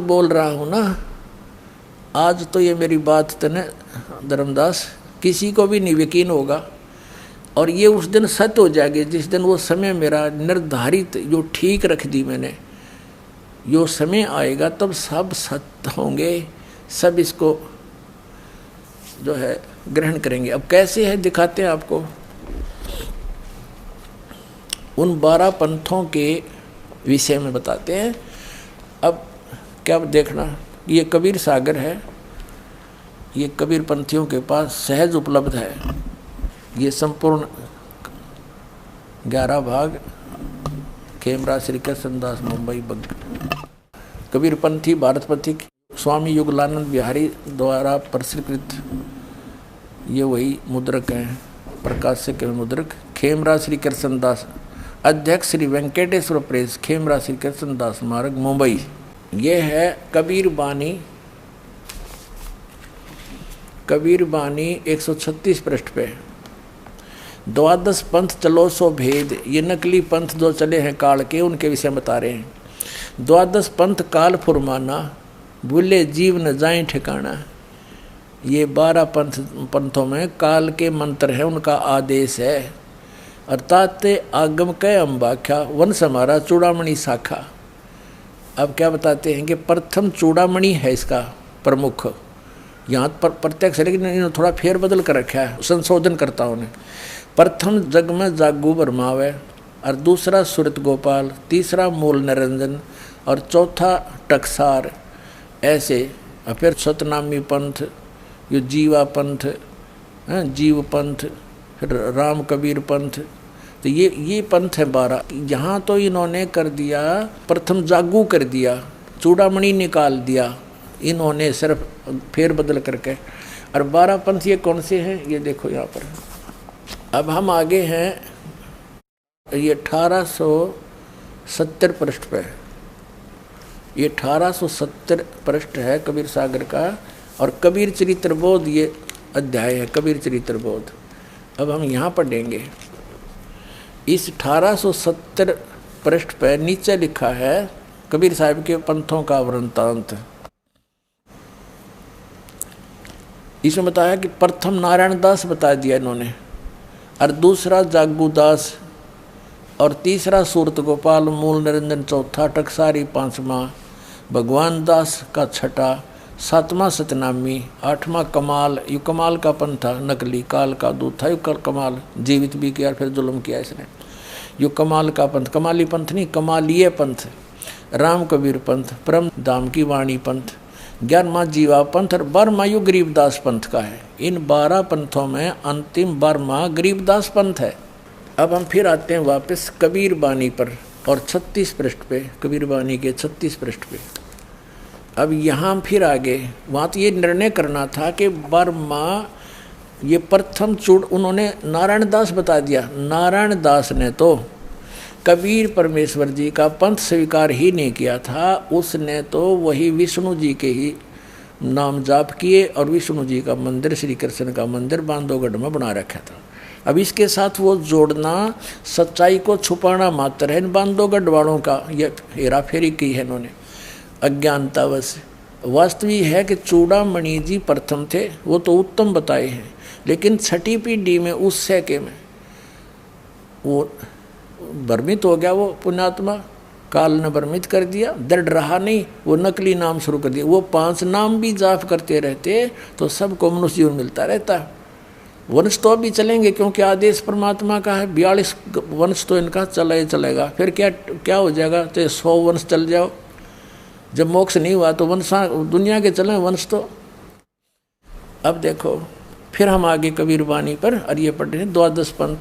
बोल रहा हूँ ना, आज तो ये मेरी बात तने धर्मदास किसी को भी नहीं यकीन होगा, और ये उस दिन सत्य हो जाएगी जिस दिन वो समय मेरा निर्धारित जो ठीक रख दी मैंने, यो समय आएगा तब सब सत्य होंगे, सब इसको जो है ग्रहण करेंगे। अब कैसे है दिखाते हैं आपको। उन 12 पंथों के विषय में बताते हैं। अब क्या देखना, ये कबीर सागर है, ये कबीर पंथियों के पास सहज उपलब्ध है। ये संपूर्ण 11 भाग खेमरा श्री कृष्णदास मुंबई कबीर पंथी भारत पंथी स्वामी युगलानंद बिहारी द्वारा प्रसृत ये वही मुद्रक हैं, प्रकाशक मुद्रक खेमरा श्री कृष्णदास, अध्यक्ष श्री वेंकटेश्वर प्रेस, खेमरा श्री कृष्णदास मार्ग मुंबई। ये है कबीर बानी, कबीर बानी 136 पृष्ठ पे। द्वादश पंथ चलो सो भेद, ये नकली पंथ जो चले हैं काल के, उनके विषय बता रहे हैं। द्वादश पंथ काल फुरमाना, भूले जीव न जाए ठिकाना। ये 12 पंथों में काल के मंत्र हैं, उनका आदेश है। अर्थात आगम कै अम्बाख्या, वंश हमारा चूड़ामणि शाखा। अब क्या बताते हैं कि प्रथम चूड़ामणि है इसका प्रमुख, यहाँ पर प्रत्यक्ष, लेकिन इन्होंने थोड़ा फेर बदल कर रखा है संशोधनकर्ताओं ने। प्रथम जग में जागू बरमावे, और दूसरा सुरत गोपाल, तीसरा मूल निरंजन, और चौथा टकसार। ऐसे और फिर सतनामी पंथ, ये जीवा पंथ, जीव पंथ, फिर राम कबीर पंथ। तो ये पंथ है 12। यहाँ तो इन्होंने कर दिया, प्रथम जागू कर दिया, चूड़ामणि निकाल दिया इन्होंने सिर्फ फेर बदल करके। और 12 पंथ ये कौन से हैं, ये देखो यहाँ पर। अब हम आगे हैं, ये 1870 पृष्ठ पे, ये 1870 पृष्ठ है कबीर सागर का, और कबीर चरित्र बोध ये अध्याय है, कबीर चरित्र बोध। अब हम यहाँ पढ़ेंगे। इस 1870 पृष्ठ पे नीचे लिखा है कबीर साहब के पंथों का वृंतांत। इसमें बताया कि प्रथम नारायण दास बता दिया इन्होंने, और दूसरा जागूदास, और तीसरा सूरत गोपाल, मूल निरंजन चौथा, टकसारी पांचवा, भगवान दास का छठा, सातवां सतनामी, आठवां कमाल। यू कमाल का पंथ था, नकली काल का दूत था। यू कमाल जीवित भी किया, फिर जुल्म किया इसने। यू कमाल का पंथ, कमाली पंथ नहीं, कमालीय पंथ। राम कबीर पंथ, परम दाम की वाणी पंथ, 11वां जीवा पंथ, और 12वां यू गरीबदास पंथ का है। इन 12 पंथों में अंतिम 12वां गरीबदास पंथ है। अब हम फिर आते हैं वापस कबीर बानी पर, और 36 पृष्ठ पे, कबीर बानी के 36 पृष्ठ पे। अब यहाँ फिर आगे, वहाँ तो ये निर्णय करना था कि 12वां ये प्रथम चूड़ उन्होंने नारायण दास बता दिया। नारायण दास ने तो कबीर परमेश्वर जी का पंथ स्वीकार ही नहीं किया था, उसने तो वही विष्णु जी के ही नाम जाप किए, और विष्णु जी का मंदिर, श्री कृष्ण का मंदिर बांधवगढ़ में बना रखा था। अब इसके साथ वो जोड़ना सच्चाई को छुपाना मात्र है इन बांधवगढ़ वालों का, ये हेरा फेरी की है इन्होंने अज्ञानतावश। वास्तविक है कि चूड़ामणि जी प्रथम थे, वो तो उत्तम बताए हैं, लेकिन छठी पीढ़ी में उस सैके में वो भ्रमित हो गया। वो पुण्यात्मा काल ने भ्रमित कर दिया, दृढ़ रहा नहीं, वो नकली नाम शुरू कर दिया। वो 5 नाम भी जाप करते रहते तो सबको मनुष्य जीवन मिलता रहता। वंश तो अभी चलेंगे, क्योंकि आदेश परमात्मा का है। 42 वंश तो इनका चला ही चलेगा। फिर क्या हो जाएगा, तो 100 वंश चल जाओ। जब मोक्ष नहीं हुआ तो वंश दुनिया के चले वंश तो। अब देखो फिर हम आगे कबीर वाणी पर, और ये पढ़ रहे हैं द्वादश पंथ।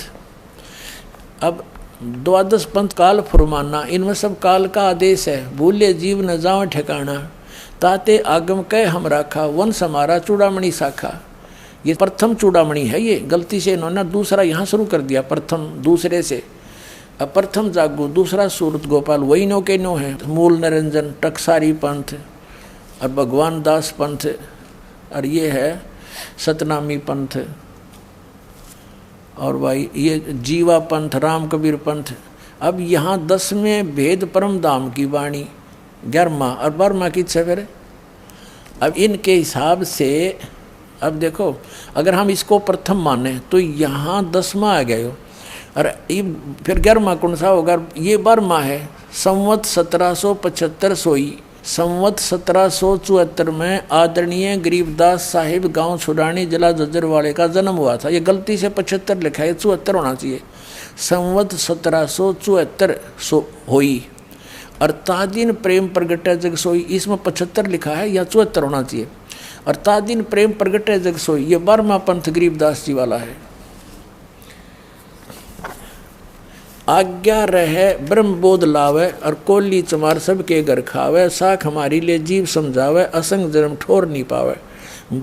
अब द्वादश पंथ काल फुरमाना, इनमें सब काल का आदेश है। भूले जीव न जाओ ठिकाना, ताते आगम कै हम राखा, वंश हमारा चूड़ामणि शाखा। ये प्रथम चूड़ामणि है, ये गलती से इन्होंने दूसरा यहाँ शुरू कर दिया, प्रथम दूसरे से। अब प्रथम जागू, दूसरा सूरत गोपाल, वही नो के नो है। मूल निरंजन, टकसारी पंथ, और भगवान दास पंथ, और ये है सतनामी पंथ, और भाई ये जीवा पंथ, राम कबीर पंथ। अब यहाँ 10वें भेद परम धाम की वाणी, 11वां और 12वां की इच्छा फिर। अब इनके हिसाब से अब देखो, अगर हम इसको प्रथम माने तो यहाँ 10वां आ गया, और ये फिर 11वां कौन सा होगा? ये 12वां है। संवत 1775 सोई, संवत 1774 में आदरणीय गरीबदास साहिब गांव छुड़ानी जिला जज्जरवाड़े का जन्म हुआ था। ये गलती से 75 लिखा है, 74 होना चाहिए। संवत 1774 होई, और तादिन प्रेम प्रगटे जग सोई, इसमें 75 लिखा है या 74 होना चाहिए। और तादिन प्रेम प्रगटे जग सोई, ये 12वां पंथ गरीबदास जी वाला है। आज्ञा रहे ब्रह्म बोध लावे, और कोली चमार सबके घर खावे, साख हमारी ले जीव समझावे, असंग जन्म ठोर नहीं पावे।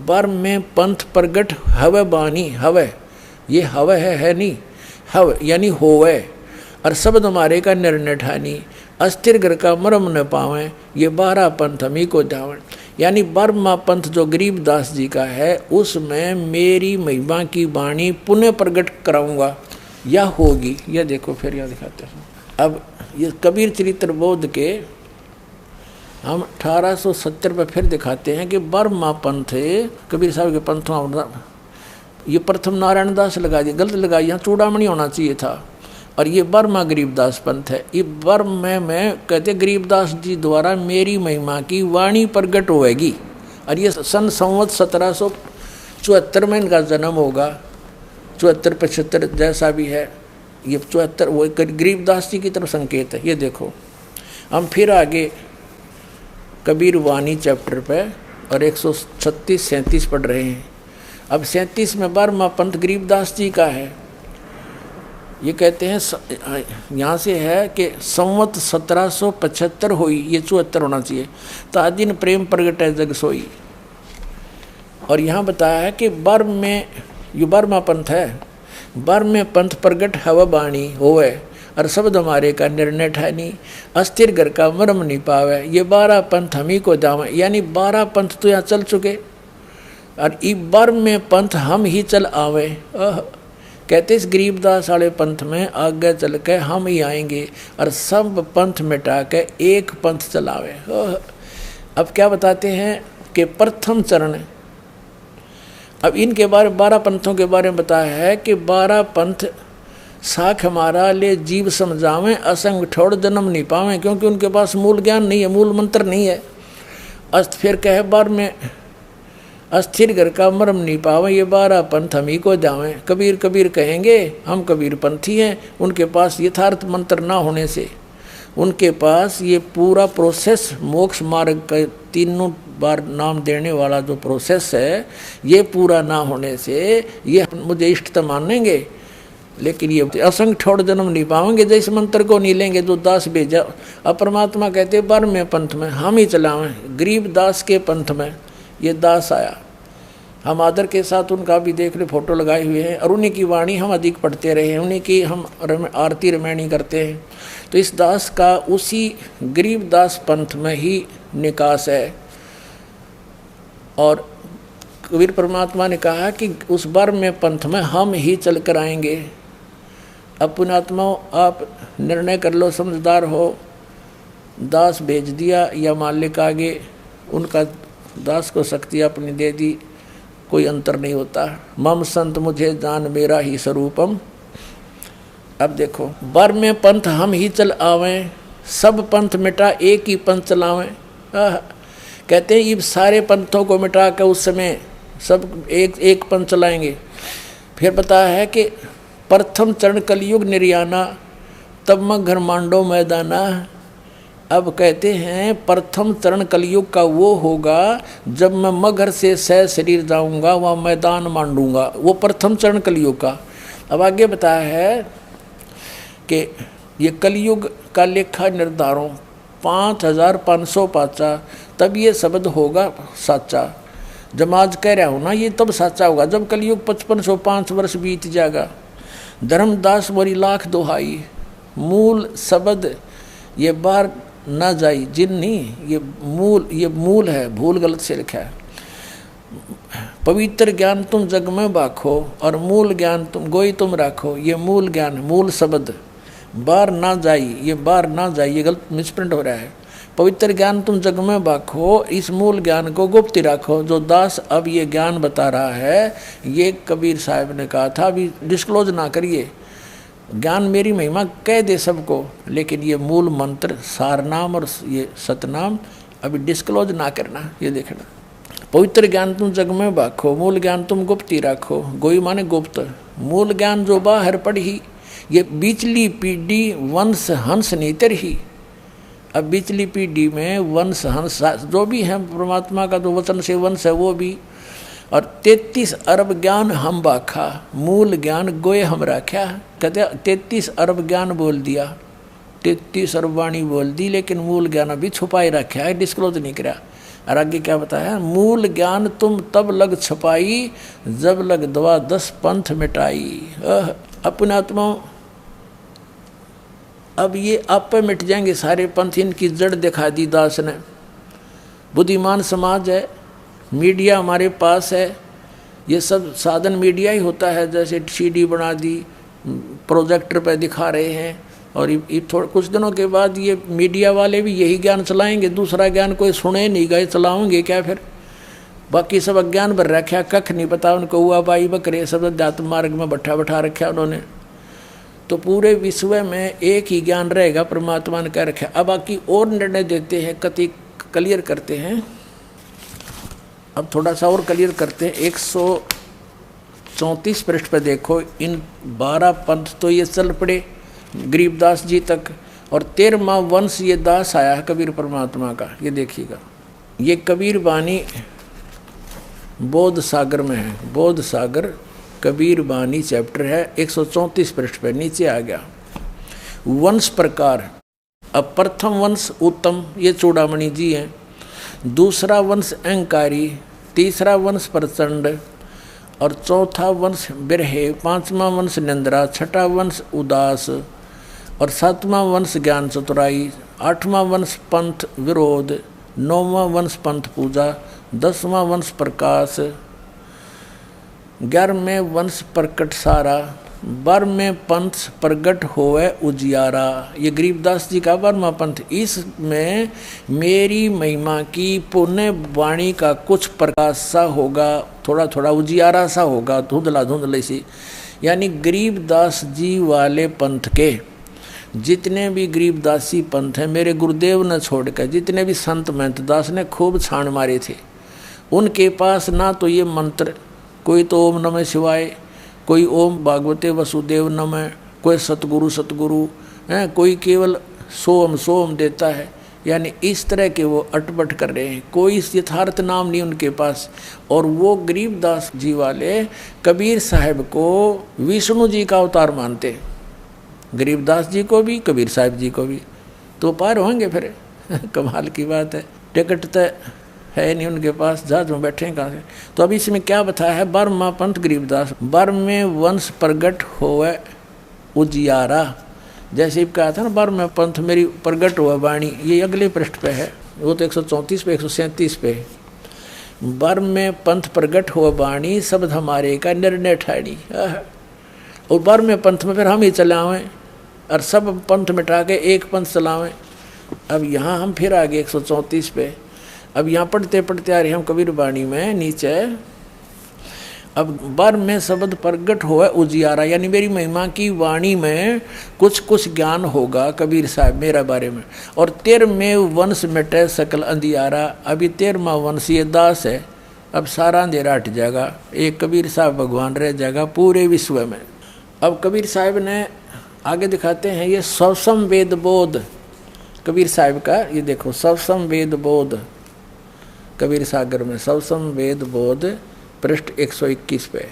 बर में पंथ प्रगट हवे बानी, हवे ये हवे है नहीं, हव यानी होवे, और शब्द हमारे का निर्णय ठानी, अस्थिर घर का मरम न पावे, ये 12 पंथ हमी को जावन। यानी 12वां पंथ जो गरीबदास जी का है, उसमें मेरी महिमा की वाणी पुनः प्रकट कराऊंगा या होगी। यह देखो फिर यह दिखाते हैं। अब ये कबीर चरित्र बोध के हम 1870 में फिर दिखाते हैं कि 12वां पंथ कबीर साहब के पंथों, ये प्रथम नारायण दास लगा दिया, गलत लगा, यहाँ चूड़ामणि होना चाहिए था। और ये 12वां गरीबदास पंथ है। ये 12 में कहते गरीबदास जी द्वारा मेरी महिमा की वाणी प्रगट होएगी, और ये सन संवत 1774 में इनका जन्म होगा। 74-75 जैसा भी है, ये 74 वो गरीबदास जी की तरफ संकेत है। ये देखो, हम फिर आगे कबीर वाणी चैप्टर पे और 136-37 पढ़ रहे हैं। अब 37 में 12वां पंथ गरीबदास जी का है। ये कहते हैं, यहाँ से है कि संवत 1775 हुई, ये 74 होना चाहिए। तादिन प्रेम प्रगटे जग सोई, और यहाँ बताया है कि 12 में ये 12वां पंथ है। 12वें पंथ प्रगट हवा बाणी होवे, और शब्द हमारे का निर्णय ठानी, अस्थिर घर का मरम नहीं पावे, ये 12 पंथ हमी को जावे। यानी 12 पंथ तो यहाँ चल चुके, और ये 12वें पंथ हम ही चल आवे। कहते इस गरीबदास वाले पंथ में आगे चल के हम ही आएंगे, और सब पंथ मिटा के एक पंथ चलावे। अब क्या बताते हैं कि प्रथम चरण, अब इनके बारे में 12 पंथों के बारे में बताया है कि 12 पंथ साख हमारा ले जीव समझावें, असंग ठोड़ जन्म नहीं पावें, क्योंकि उनके पास मूल ज्ञान नहीं है, मूल मंत्र नहीं है। फिर कहे 12 में अस्थिर घर का मरम नहीं पावे, ये 12 पंथ हम ही को जावें। कबीर कबीर कहेंगे, हम कबीर पंथी हैं। उनके पास यथार्थ मंत्र ना होने से, उनके पास ये पूरा प्रोसेस मोक्ष मार्ग का 3 बार नाम देने वाला जो प्रोसेस है, ये पूरा ना होने से ये मुझे इष्ट मानेंगे, लेकिन ये असंग ठोड़ जन्म नहीं पाएंगे, जैसे मंत्र को नहीं लेंगे जो दास भेजा। अब परमात्मा कहते 12वें पंथ में हम ही चलावें। गरीब दास के पंथ में ये दास आया, हम आदर के साथ उनका भी देख ले फोटो लगाए हुए हैं, और उन्हीं की वाणी हम अधिक पढ़ते रहे हैं, उन्हीं की हम आरती रमैनी करते हैं। तो इस दास का उसी गरीब दास पंथ में ही निकास है। और कबीर परमात्मा ने कहा कि उस 12वें पंथ में हम ही चल कर आएंगे। अब पुण्यात्माओं, आप निर्णय कर लो, समझदार हो। दास भेज दिया या मालिक आगे, उनका दास को शक्ति अपनी दे दी, कोई अंतर नहीं होता। मम संत मुझे जान मेरा ही स्वरूपम। अब देखो, 12वें पंथ हम ही चल आवें, सब पंथ मिटा एक ही पंथ चलावें। कहते हैं ये सारे पंथों को मिटा कर उस समय सब एक पंथ चलाएंगे। फिर बताया है कि प्रथम चरण कलयुग निर्याना, तब मगर मांडो मैदाना। अब कहते हैं प्रथम चरण कलयुग का वो होगा जब मैं मगर से सह शरीर जाऊंगा, वहाँ मैदान मांडूंगा, वो प्रथम चरण कलयुग का। अब आगे बताया है कि ये कलयुग का लेखा निर्धारों 5500 पाचा, तब ये शब्द होगा साचा। जब आज कह रहा हूँ ना, ये तब साचा होगा जब कलयुग 5505 वर्ष बीत जाएगा। धर्मदास मोरी लाख दोहाई, मूल शब्द ये बार ना जाई जिन नहीं, ये मूल है, भूल गलत से लिखा है। पवित्र ज्ञान तुम जग में बाखो, और मूल ज्ञान तुम गोई तुम राखो। ये मूल ज्ञान, मूल शब्द बार ना जाई, ये बार ना जाई, ये गलत मिसप्रिंट हो रहा है। पवित्र ज्ञान तुम जग में बाखो, इस मूल ज्ञान को गुप्त रखो। जो दास अब ये ज्ञान बता रहा है, ये कबीर साहब ने कहा था अभी डिस्क्लोज ना करिए, ज्ञान मेरी महिमा कह दे सबको, लेकिन ये मूल मंत्र सारनाम और ये सतनाम अभी डिस्क्लोज ना करना। ये देखना, पवित्र ज्ञान तुम जग में बाखो, मूल ज्ञान तुम गुप्त ही रखो। गोई माने गुप्त, मूल ज्ञान जो बाहर पढ़ी, ये बिचली पीढ़ी वंश हंस नीतर ही। अब बिचली पीढ़ी में वंश हंस जो भी है परमात्मा का जो वचन से वंश है वो भी, और 33 अरब ज्ञान हम बाखा, मूल ज्ञान गोए हम राख्या। कहते 33 अरब ज्ञान बोल दिया, 33 अरब वाणी बोल दी, लेकिन मूल ज्ञान अभी छुपाई रखा है, डिस्क्लोज नहीं करा। और आगे क्या बताया, मूल ज्ञान तुम तब लग छपाई, जब लग दवा 10 पंथ मिटाई। अपने आत्मा अब ये आप पे मिट जाएंगे सारे पंथ, इनकी जड़ दिखा दी दास ने। बुद्धिमान समाज है, मीडिया हमारे पास है, ये सब साधन मीडिया ही होता है। जैसे सीडी बना दी, प्रोजेक्टर पे दिखा रहे हैं, और ये थोड़े कुछ दिनों के बाद ये मीडिया वाले भी यही ज्ञान चलाएंगे, दूसरा ज्ञान कोई सुने नहीं गए, चलाओगे क्या फिर? बाकी सब अज्ञान भर रखा, कख नहीं पता उनको, हुआ बाई बकरे सब अध्यात्म मार्ग में बैठा रखा उन्होंने। तो पूरे विश्व में एक ही ज्ञान रहेगा, परमात्मा ने कह रखा। अब बाकी और निर्णय देते हैं, कति क्लियर करते हैं। अब थोड़ा सा और क्लियर करते हैं। 134 पृष्ठ पर देखो, इन 12 पंथ तो ये चल पड़े गरीबदास जी तक, और 13वां वंश ये दास आया है कबीर परमात्मा का। ये देखिएगा, ये कबीर बानी बोध सागर में है, बोध सागर कबीर बानी चैप्टर है, 134 पृष्ठ पर नीचे आ गया। वंश प्रकार, अब प्रथम वंश उत्तम, ये चूड़ामणि जी हैं। दूसरा वंश अहंकारी, तीसरा वंश प्रचंड, और चौथा वंश बिरहे, पांचवा वंश निंद्रा, छठा वंश उदास, और सातवां वंश ज्ञान चतुराई, आठवां वंश पंथ विरोध, नौवां वंश पंथ पूजा, 10वां वंश प्रकाश, 11वें वंश प्रकट सारा, 12वें पंथ प्रगट होवे उजियारा। ये गरीबदास जी का 12वां पंथ। इसमें मेरी महिमा की पुण्य वाणी का कुछ प्रकाश सा होगा, थोड़ा थोड़ा उजियारा सा होगा, धुंधला धुंधले सी। यानी गरीबदास जी वाले पंथ के जितने भी गरीबदासी पंथ हैं, मेरे गुरुदेव ने छोड़कर जितने भी संत महंत दास ने खूब छाण मारे थे, उनके पास ना तो ये मंत्र, कोई तो ओम नमः शिवाय, कोई ओम भागवते वसुदेव नमः, कोई सतगुरु सतगुरु हैं, कोई केवल सोम सोम देता है। यानी इस तरह के वो अटपट कर रहे हैं, कोई यथार्थ नाम नहीं उनके पास। और वो गरीबदास जी वाले कबीर साहब को विष्णु जी का अवतार मानते, गरीबदास जी को भी कबीर साहब जी को भी, तो पार होंगे फिर। कमाल की बात है, टिकट तो है नहीं उनके पास, जहाज में बैठे कहाँ से। तो अभी इसमें क्या बताया है, 12वां पंथ गरीबदास, 12वें वंश प्रगट होवे उजियारा। जैसे कहा था ना, 12वें पंथ मेरी प्रगट हुआ वाणी, ये अगले पृष्ठ पे है, वो तो 134 पे 137 पे। 12वें पंथ प्रगट हुआ वाणी, शब्द हमारे का निर्णय ठाणी। और 12वें पंथ में फिर हम ही चलावें, और सब पंथ मिटा के एक पंथ चलावें। अब यहाँ हम फिर आगे 134 पे, अब यहाँ पढ़ते पढ़ते आ रहे हम कबीर वाणी में नीचे। अब 12वें शब्द प्रगट हुआ उजियारा, यानी मेरी महिमा की वाणी में कुछ कुछ ज्ञान होगा कबीर साहब मेरा बारे में। और 13वें वंश मिटे सकल अंधियारा। अभी 13वां वंश ये दास है, अब सारा अंधेरा हट जाएगा, एक कबीर साहब भगवान रह जाएगा पूरे विश्व में। अब कबीर साहब ने आगे दिखाते हैं, ये सवसम वेद बोध कबीर साहब का, ये देखो सवसम वेद बोध कबीर सागर में, सवसम वेद बोध पृष्ठ 121 पे।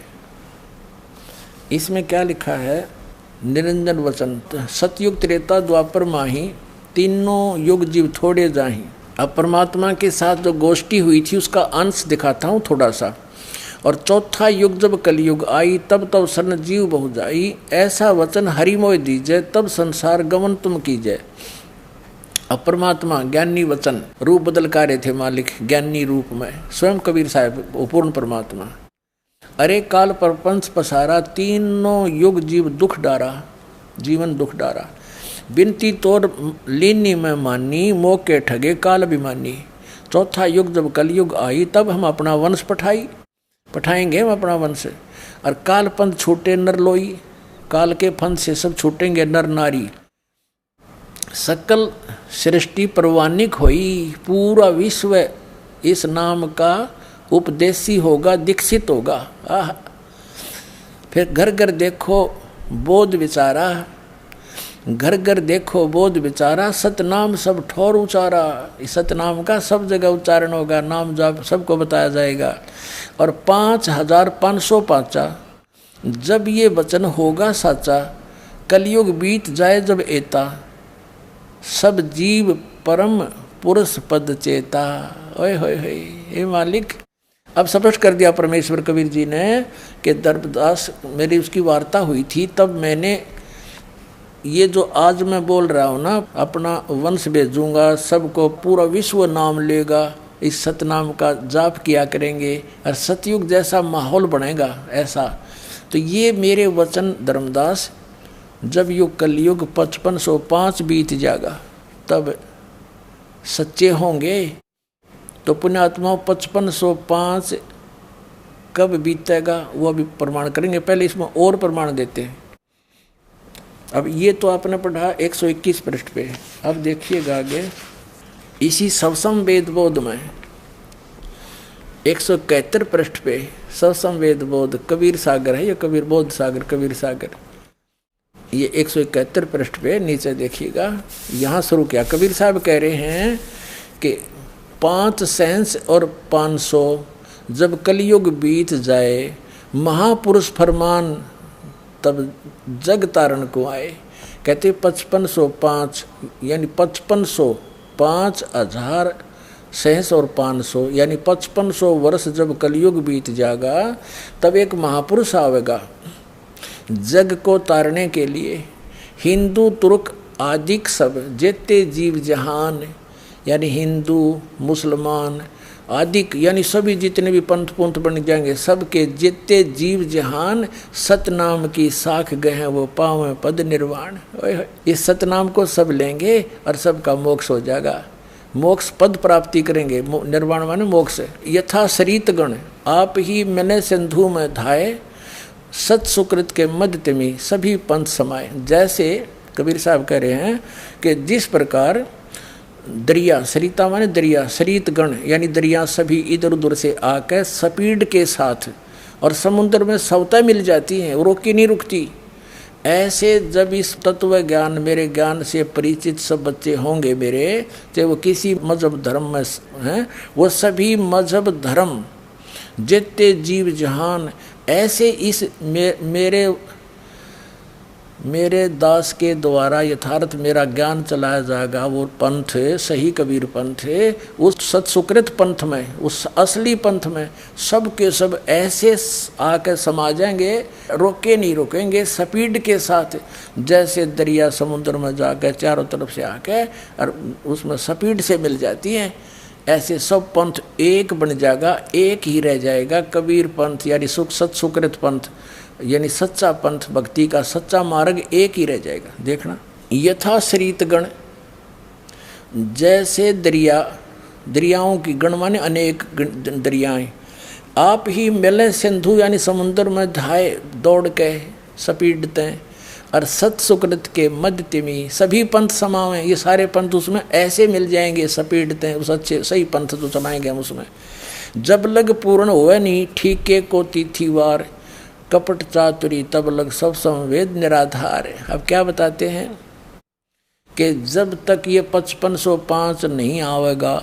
इसमें क्या लिखा है, निरंजन वचन, सतयुग त्रेता द्वापर माही, तीनों युग जीव थोड़े जाही। अब परमात्मा के साथ जो गोष्ठी हुई थी उसका अंश दिखाता हूँ थोड़ा सा। और चौथा युग जब कलयुग आई, तब तब सन जीव बहु जाई, ऐसा वचन हरि मोय दीजय, तब संसार गमन तुम कीजय। अब परमात्मा ज्ञानी वचन रूप बदल का रहे थे मालिक, ज्ञानी रूप में स्वयं कबीर साहब पूर्ण परमात्मा। अरे काल प्रपंच पसारा, तीनों युग जीव दुख डारा, जीवन दुख डारा। बिनती तोर लीनी में मानी, मौके ठगे काल अभिमानी। चौथा युग जब कलयुग आई, तब हम अपना वंश पठाएंगे हम अपना वंश। और काल पंथ छूटे नर लोई, काल के पंथ से सब छूटेंगे नर नारी। सकल सृष्टि परवानिक होई, पूरा विश्व इस नाम का उपदेशी होगा, दीक्षित होगा। आह, फिर घर घर देखो बोध विचारा, घर घर देखो बोध विचारा, सतनाम सब ठोर उचारा। इस सतनाम का सब जगह उच्चारण होगा, नाम जाप सबको बताया जाएगा। और 5505 जब ये वचन होगा साचा, कलयुग बीत जाए जब एता, सब जीव परम पुरुष पद चेता। ओए होए होए, हे मालिक। अब स्पष्ट कर दिया परमेश्वर कबीर जी ने कि धर्मदास, मेरी उसकी वार्ता हुई थी, तब मैंने ये जो आज मैं बोल रहा हूँ ना, अपना वंश भेजूंगा, सबको पूरा विश्व नाम लेगा, इस सतनाम का जाप किया करेंगे और सतयुग जैसा माहौल बनेगा ऐसा। तो ये मेरे वचन धर्मदास, जब युग कलयुग 5505 बीत जाएगा तब सच्चे होंगे। तो पुण्यात्माओं 5505 कब बीतेगा वो अभी प्रमाण करेंगे, पहले इसमें और प्रमाण देते हैं। अब ये तो आपने पढ़ा 121 पृष्ठ पे। अब देखिएगा आगे इसी सवसम वेद बोध में 171 पृष्ठ पे सवसम वेद बोध, कबीर सागर है ये, कबीर बोध सागर, कबीर सागर, ये 171 पृष्ठ पे नीचे देखिएगा। यहाँ शुरू किया, कबीर साहब कह रहे हैं कि 5 सेंस और 500 जब कलयुग बीत जाए, महापुरुष फरमान तब जग तारण को आए। कहते 5505 यानी 5500, 5000 सहस और 500 यानी 5500 वर्ष जब कलयुग बीत जाएगा, तब एक महापुरुष आवेगा जग को तारने के लिए। हिंदू तुर्क आदिक सब जेते जीव जहान, यानी हिंदू मुसलमान आदिक यानी सभी जितने भी पंथ पुंथ बन जाएंगे, सबके जितने जीव जहान सतनाम की साख गए हैं, वो पावें पद निर्वाण। इस सतनाम को सब लेंगे और सबका मोक्ष हो जाएगा, मोक्ष पद प्राप्ति करेंगे। निर्वाण माने मोक्ष। यथा सरित गण आप ही मैंने सिंधु में धाये, सत सुकृत के मध्य में सभी पंथ समाये। जैसे कबीर साहब कह रहे हैं कि जिस प्रकार दरिया, सरिता माने दरिया, सरित गण यानी दरिया सभी इधर उधर से आकर स्पीड के साथ और समुद्र में सवता मिल जाती हैं, रोकी नहीं रुकती। ऐसे जब इस तत्व ज्ञान मेरे ज्ञान से परिचित सब बच्चे होंगे मेरे, चाहे वो किसी मजहब धर्म में हैं, वो सभी मजहब धर्म जितने जीव जहान ऐसे इस मेरे दास के द्वारा यथार्थ मेरा ज्ञान चलाया जाएगा। वो पंथ सही कबीर पंथ, उस सत्सुकृत पंथ में, उस असली पंथ में सब के सब ऐसे आकर समा जाएंगे, रोके नहीं रुकेंगे, स्पीड के साथ। जैसे दरिया समुद्र में जाकर चारों तरफ से आकर और उसमें स्पीड से मिल जाती हैं, ऐसे सब पंथ एक बन जाएगा, एक ही रह जाएगा कबीर पंथ यानी सत्सुकृत पंथ यानी सच्चा पंथ, भक्ति का सच्चा मार्ग एक ही रह जाएगा। देखना, यथा सरित गण जैसे दरिया, दरियाओं की गण माने अनेक दरियाएं, आप ही मिले सिंधु यानी समुद्र में धाए दौड़ के सपीडते, और सत्सुकृत के मध्य में सभी पंथ समावे। ये सारे पंथ उसमें ऐसे मिल जाएंगे, सपीडते उस अच्छे सही पंथ तो समाएंगे हम उसमें। जब लग पूर्ण हुए नहीं ठीके को तिथिवार, कपट चातुरी तब लग सब संवेद निराधार। अब क्या बताते हैं कि जब तक ये 5505 नहीं आवेगा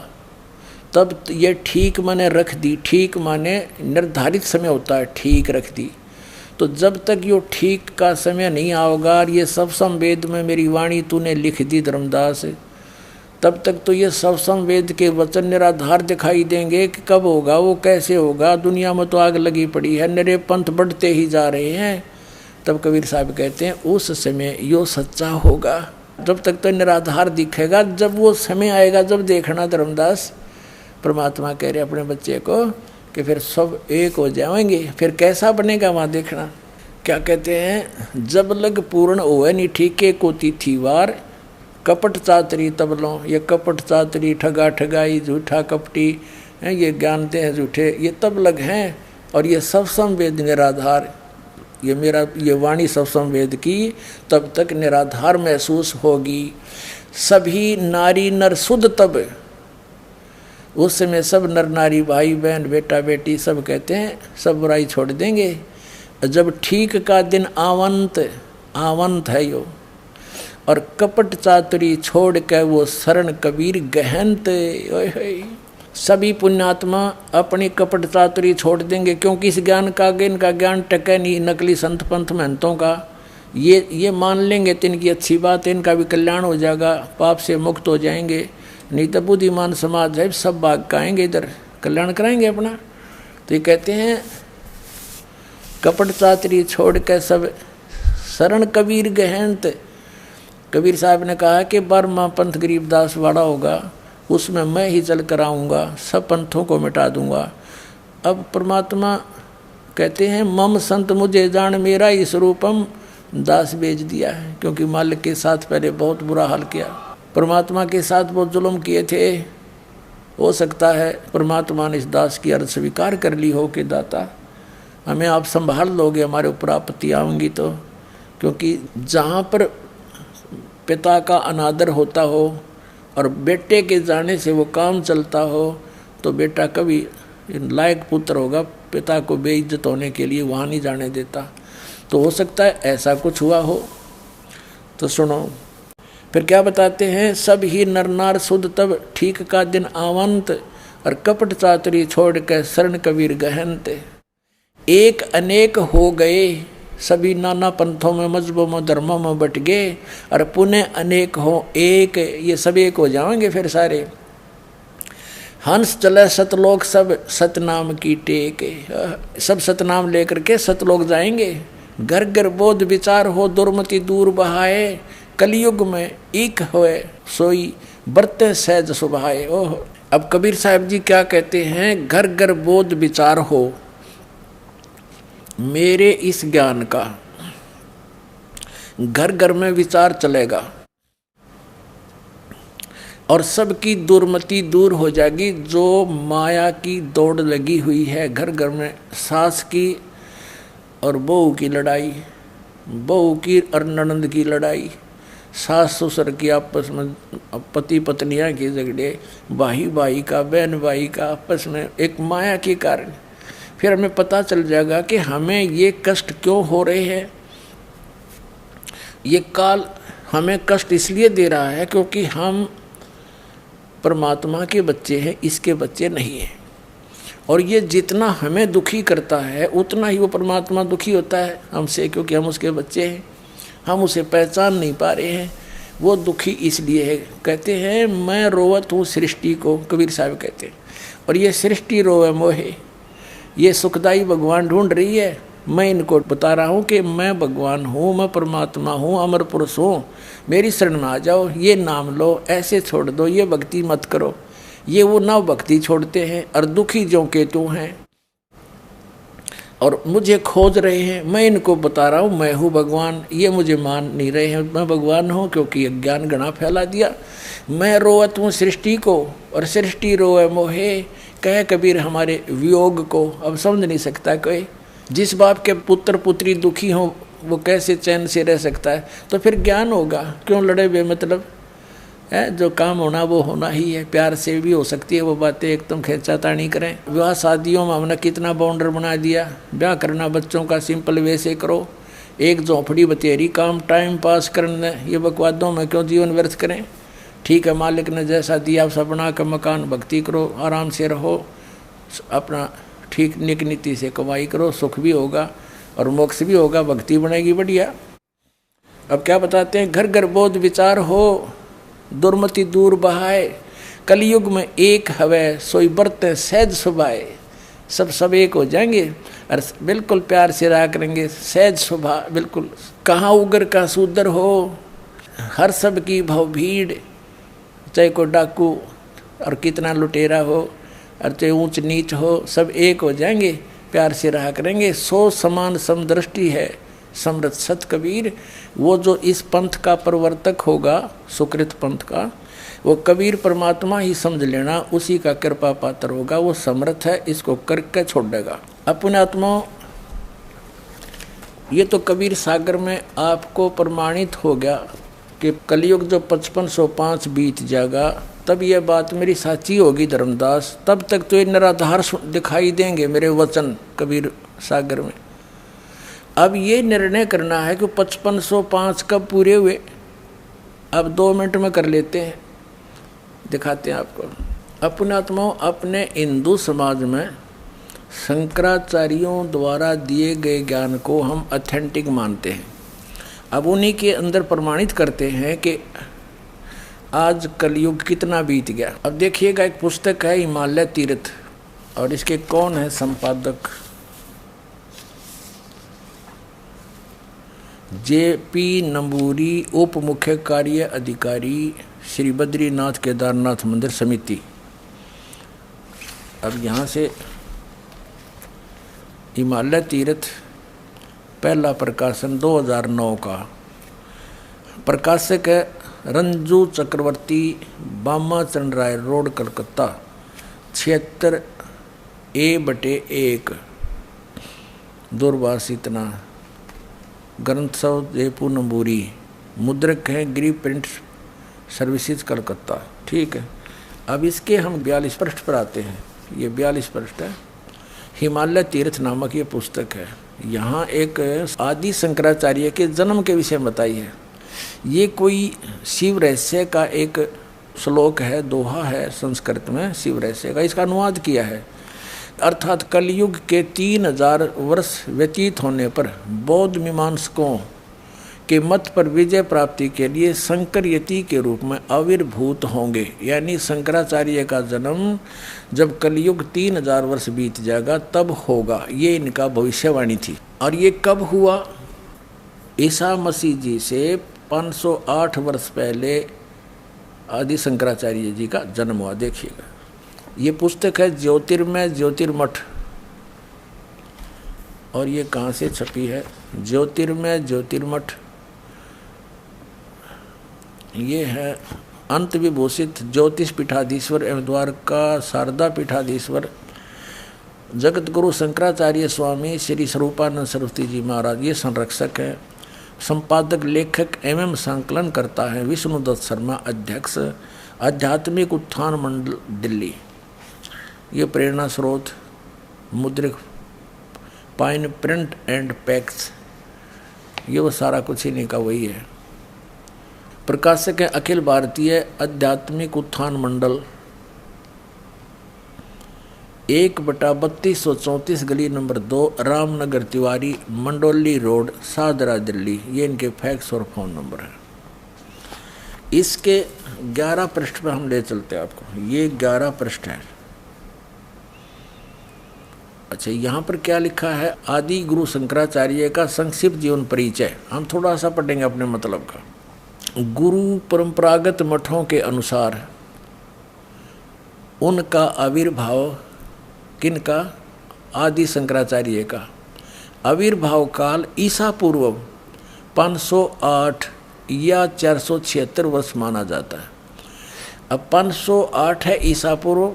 तब ये ठीक माने रख दी, ठीक माने निर्धारित समय होता है, ठीक रख दी। तो जब तक ये ठीक का समय नहीं आवेगा और ये सब संवेद में मेरी वाणी तूने लिख दी धर्मदास, तब तक तो ये सब संवेद के वचन निराधार दिखाई देंगे कि कब होगा, वो कैसे होगा। दुनिया में तो आग लगी पड़ी है, नरे पंथ बढ़ते ही जा रहे हैं। तब कबीर साहब कहते हैं उस समय यो सच्चा होगा। जब तक तो निराधार दिखेगा, जब वो समय आएगा जब देखना धर्मदास, परमात्मा कह रहे अपने बच्चे को कि फिर सब एक हो जाएंगे। फिर कैसा बनेगा वहाँ देखना। क्या कहते हैं, जब लग पूर्ण होए नहीं ठीके को तिथिवार, कपट चातरी तबलों, ये कपट चातरी, ठगा ठगाई, झूठा कपटी हैं, ये ज्ञानते हैं झूठे, ये तबलग हैं। और ये सब संवेद निराधार, ये मेरा ये वाणी सब संवेद की तब तक निराधार महसूस होगी। सभी नारी नर शुद्ध तब, उस समय सब नर नारी भाई बहन बेटा बेटी सब कहते हैं सब बुराई छोड़ देंगे। जब ठीक का दिन आवंत, आवंत है यो, और कपट चातुरी छोड़ के वो शरण कबीर गहनत। सभी पुण्यात्मा अपनी कपट चातुरी छोड़ देंगे, क्योंकि इस ज्ञान का इनका ज्ञान टके नहीं नकली संत पंथ महंतों का। ये मान लेंगे तो इनकी अच्छी बात है, इनका भी कल्याण हो जाएगा, पाप से मुक्त हो जाएंगे। नहीं तो बुद्धिमान समाज है सब भाग काएंगे, इधर कल्याण कराएंगे अपना। तो ये कहते हैं कपट चातरी छोड़ के सब शरण कबीर गहनत। कबीर साहब ने कहा कि 12वां पंथ गरीबदास वाड़ा होगा, उसमें मैं ही चल कर आऊँगा, सब पंथों को मिटा दूंगा। अब परमात्मा कहते हैं मम संत मुझे जान मेरा ही स्वरूपम, दास बेच दिया है, क्योंकि मालिक के साथ पहले बहुत बुरा हाल किया, परमात्मा के साथ बहुत जुल्म किए थे। हो सकता है परमात्मा ने इस दास की अर्ज स्वीकार कर ली हो कि दाता हमें आप संभाल लोगे, हमारे ऊपर आपत्ति आऊँगी तो। क्योंकि जहाँ पर पिता का अनादर होता हो और बेटे के जाने से वो काम चलता हो, तो बेटा कभी लायक पुत्र होगा, पिता को बेइज्जत होने के लिए वहाँ नहीं जाने देता। तो हो सकता है ऐसा कुछ हुआ हो। तो सुनो फिर क्या बताते हैं, सब ही नर नार शुद्ध तब ठीक का दिन आवंत, और कपट चातुरी छोड़ के शरण कबीर गहनत। एक अनेक हो गए सभी नाना पंथों में मजहबों में धर्मों में बट गए, और पुनः अनेक हो एक, ये सब एक हो जाएंगे फिर सारे। हंस चले सतलोक सब सतनाम की टेक, सब सतनाम लेकर के सतलोक जाएंगे। घर घर बोध विचार हो दुर्मति दूर बहाए, कलयुग में एक होए सोई बरते सहज सुभाए। ओह, अब कबीर साहब जी क्या कहते हैं, घर घर बोध विचार हो मेरे इस ज्ञान का, घर घर में विचार चलेगा और सबकी दुर्मति दूर हो जाएगी। जो माया की दौड़ लगी हुई है घर घर में, सास की और बहू की लड़ाई, बहू की और ननंद की लड़ाई, सास ससुर की आपस में, पति पत्नियां के झगड़े, भाई भाई का बहन भाई का आपस में, एक माया के कारण। फिर हमें पता चल जाएगा कि हमें ये कष्ट क्यों हो रहे हैं। ये काल हमें कष्ट इसलिए दे रहा है क्योंकि हम परमात्मा के बच्चे हैं, इसके बच्चे नहीं हैं। और ये जितना हमें दुखी करता है उतना ही वो परमात्मा दुखी होता है हमसे, क्योंकि हम उसके बच्चे हैं, हम उसे पहचान नहीं पा रहे हैं। वो दुखी इसलिए है। कहते हैं मैं रोवत हूँ सृष्टि को, कबीर साहब कहते हैं, और ये सृष्टि रोवे मोहे, ये सुखदाई भगवान ढूंढ रही है। मैं इनको बता रहा हूँ कि मैं भगवान हूँ, मैं परमात्मा हूँ, अमर पुरुष हूँ, मेरी शरण में आ जाओ, ये नाम लो, ऐसे छोड़ दो, ये भक्ति मत करो। ये वो नव भक्ति छोड़ते हैं और दुखी जो के तू हैं और मुझे खोज रहे हैं। मैं इनको बता रहा हूँ मैं हूँ भगवान, ये मुझे मान नहीं रहे हैं मैं भगवान हूँ, क्योंकि अज्ञान गणा फैला दिया। मैं रोवत हूँ सृष्टि को और सृष्टि रोए मोहे, कहे कबीर हमारे वियोग को। अब समझ नहीं सकता कोई, जिस बाप के पुत्र पुत्री दुखी हों वो कैसे चैन से रह सकता है। तो फिर ज्ञान होगा, क्यों लड़े बेमतलब है। जो काम होना वो होना ही है, प्यार से भी हो सकती है वो बातें, एकदम खींचातानी करें। विवाह शादियों में हमने कितना बाउंडर बना दिया। ब्याह करना बच्चों का सिंपल वैसे करो, एक झोंपड़ी बतेरी काम टाइम पास करना, ये बकवादों में क्यों जीवन व्यर्थ करें। ठीक है, मालिक ने जैसा दिया सब बना कर मकान भक्ति करो, आराम से रहो, अपना ठीक निक नीति से कमाई करो, सुख भी होगा और मोक्ष भी होगा, भक्ति बनेगी बढ़िया। अब क्या बताते हैं, घर घर बोध विचार हो दुर्मति दूर बहाए, कलयुग में एक हवे सोई बरते सहज सुभाए। सब एक हो जाएंगे और बिल्कुल प्यार से रहा करेंगे, सहज सुभा बिल्कुल। कहाँ उगर का सूदर हो, हर सब की भव भीड़, चाहे को डाकू और कितना लुटेरा हो और चाहे ऊंच नीच हो, सब एक हो जाएंगे, प्यार से रहा करेंगे। सो समान समदृष्टि है समृत सत कबीर। वो जो इस पंथ का प्रवर्तक होगा, सुकृत पंथ का, वो कबीर परमात्मा ही समझ लेना, उसी का कृपा पात्र होगा। वो समर्थ है, इसको करके छोड़ देगा। अपने आत्मा, ये तो कबीर सागर में आपको प्रमाणित हो गया कि कलयुग जो 5505 बीत जाएगा, तब यह बात मेरी साची होगी धर्मदास। तब तक तो ये निराधार दिखाई देंगे मेरे वचन कबीर सागर में। अब ये निर्णय करना है कि 5505 कब पूरे हुए। अब 2 मिनट में कर लेते हैं, दिखाते हैं आपको। अपने आत्माओं, अपने हिंदू समाज में शंकराचार्यों द्वारा दिए गए ज्ञान को हम ऑथेंटिक मानते हैं। अब उन्हीं के अंदर प्रमाणित करते हैं कि आज कलयुग कितना बीत गया। अब देखिएगा, एक पुस्तक है हिमालय तीर्थ, और इसके कौन है संपादक? JP नंबूरी, उप मुख्य कार्य अधिकारी, श्री बद्रीनाथ केदारनाथ मंदिर समिति। अब यहाँ से हिमालय तीर्थ, पहला प्रकाशन 2009 का, प्रकाशक है रंजू चक्रवर्ती, बामा चंद राय रोड, कलकत्ता, 76A/1, दूरभाष इतना। ग्रंथसव जयपुर नंबूरी, मुद्रक है गिरी प्रिंट सर्विसेज, कलकत्ता। ठीक है, अब इसके हम 42 पृष्ठ पर आते हैं। ये 42 पृष्ठ है। हिमालय तीर्थ नामक ये पुस्तक है। यहाँ एक आदि शंकराचार्य के जन्म के विषय में बताई है। ये कोई शिव रहस्य का एक श्लोक है, दोहा है संस्कृत में शिव रहस्य का, इसका अनुवाद किया है। अर्थात कलयुग के 3000 वर्ष व्यतीत होने पर बौद्ध मीमांसकों के मत पर विजय प्राप्ति के लिए शंकर यति के रूप में आविर्भूत होंगे। यानी शंकराचार्य का जन्म जब कलयुग 3000 वर्ष बीत जाएगा तब होगा, ये इनका भविष्यवाणी थी। और ये कब हुआ? ईसा मसीह जी से 508 वर्ष पहले आदि शंकराचार्य जी का जन्म हुआ। देखिएगा, ये पुस्तक है ज्योतिर्मय ज्योतिर्मठ, और ये कहाँ से छपी है? ज्योतिर्मय ज्योतिर्मठ। ये है अंत विभूषित ज्योतिष पीठाधीश्वर एवं द्वारका शारदा पीठाधीश्वर जगत गुरु शंकराचार्य स्वामी श्री स्वरूपानंद सरस्वती जी महाराज, ये संरक्षक है। संपादक, लेखक एवं संकलन करता है विष्णुदत्त शर्मा, अध्यक्ष आध्यात्मिक उत्थान मंडल दिल्ली। ये प्रेरणा स्रोत, Mudryk pine print and PACS, ये वो सारा कुछ इन्हीं का वही है। प्रकाशक है अखिल भारतीय आध्यात्मिक उत्थान मंडल, 1/3234 गली नंबर 2, रामनगर तिवारी, मंडोली रोड, सादरा दिल्ली। ये इनके फैक्स और फ़ोन नंबर है। इसके 11 पृष्ठ पर हम ले चलते हैं आपको। ये 11 पृष्ठ है। अच्छा, यहाँ पर क्या लिखा है? आदि गुरु शंकराचार्य का संक्षिप्त जीवन परिचय। हम थोड़ा सा पढ़ेंगे अपने मतलब का। गुरु परंपरागत मठों के अनुसार उनका आविर्भाव, किनका? आदि शंकराचार्य का आविर्भाव काल ईसा पूर्व 508 या 476 वर्ष माना जाता है। अब 508 है ईसा पूर्व,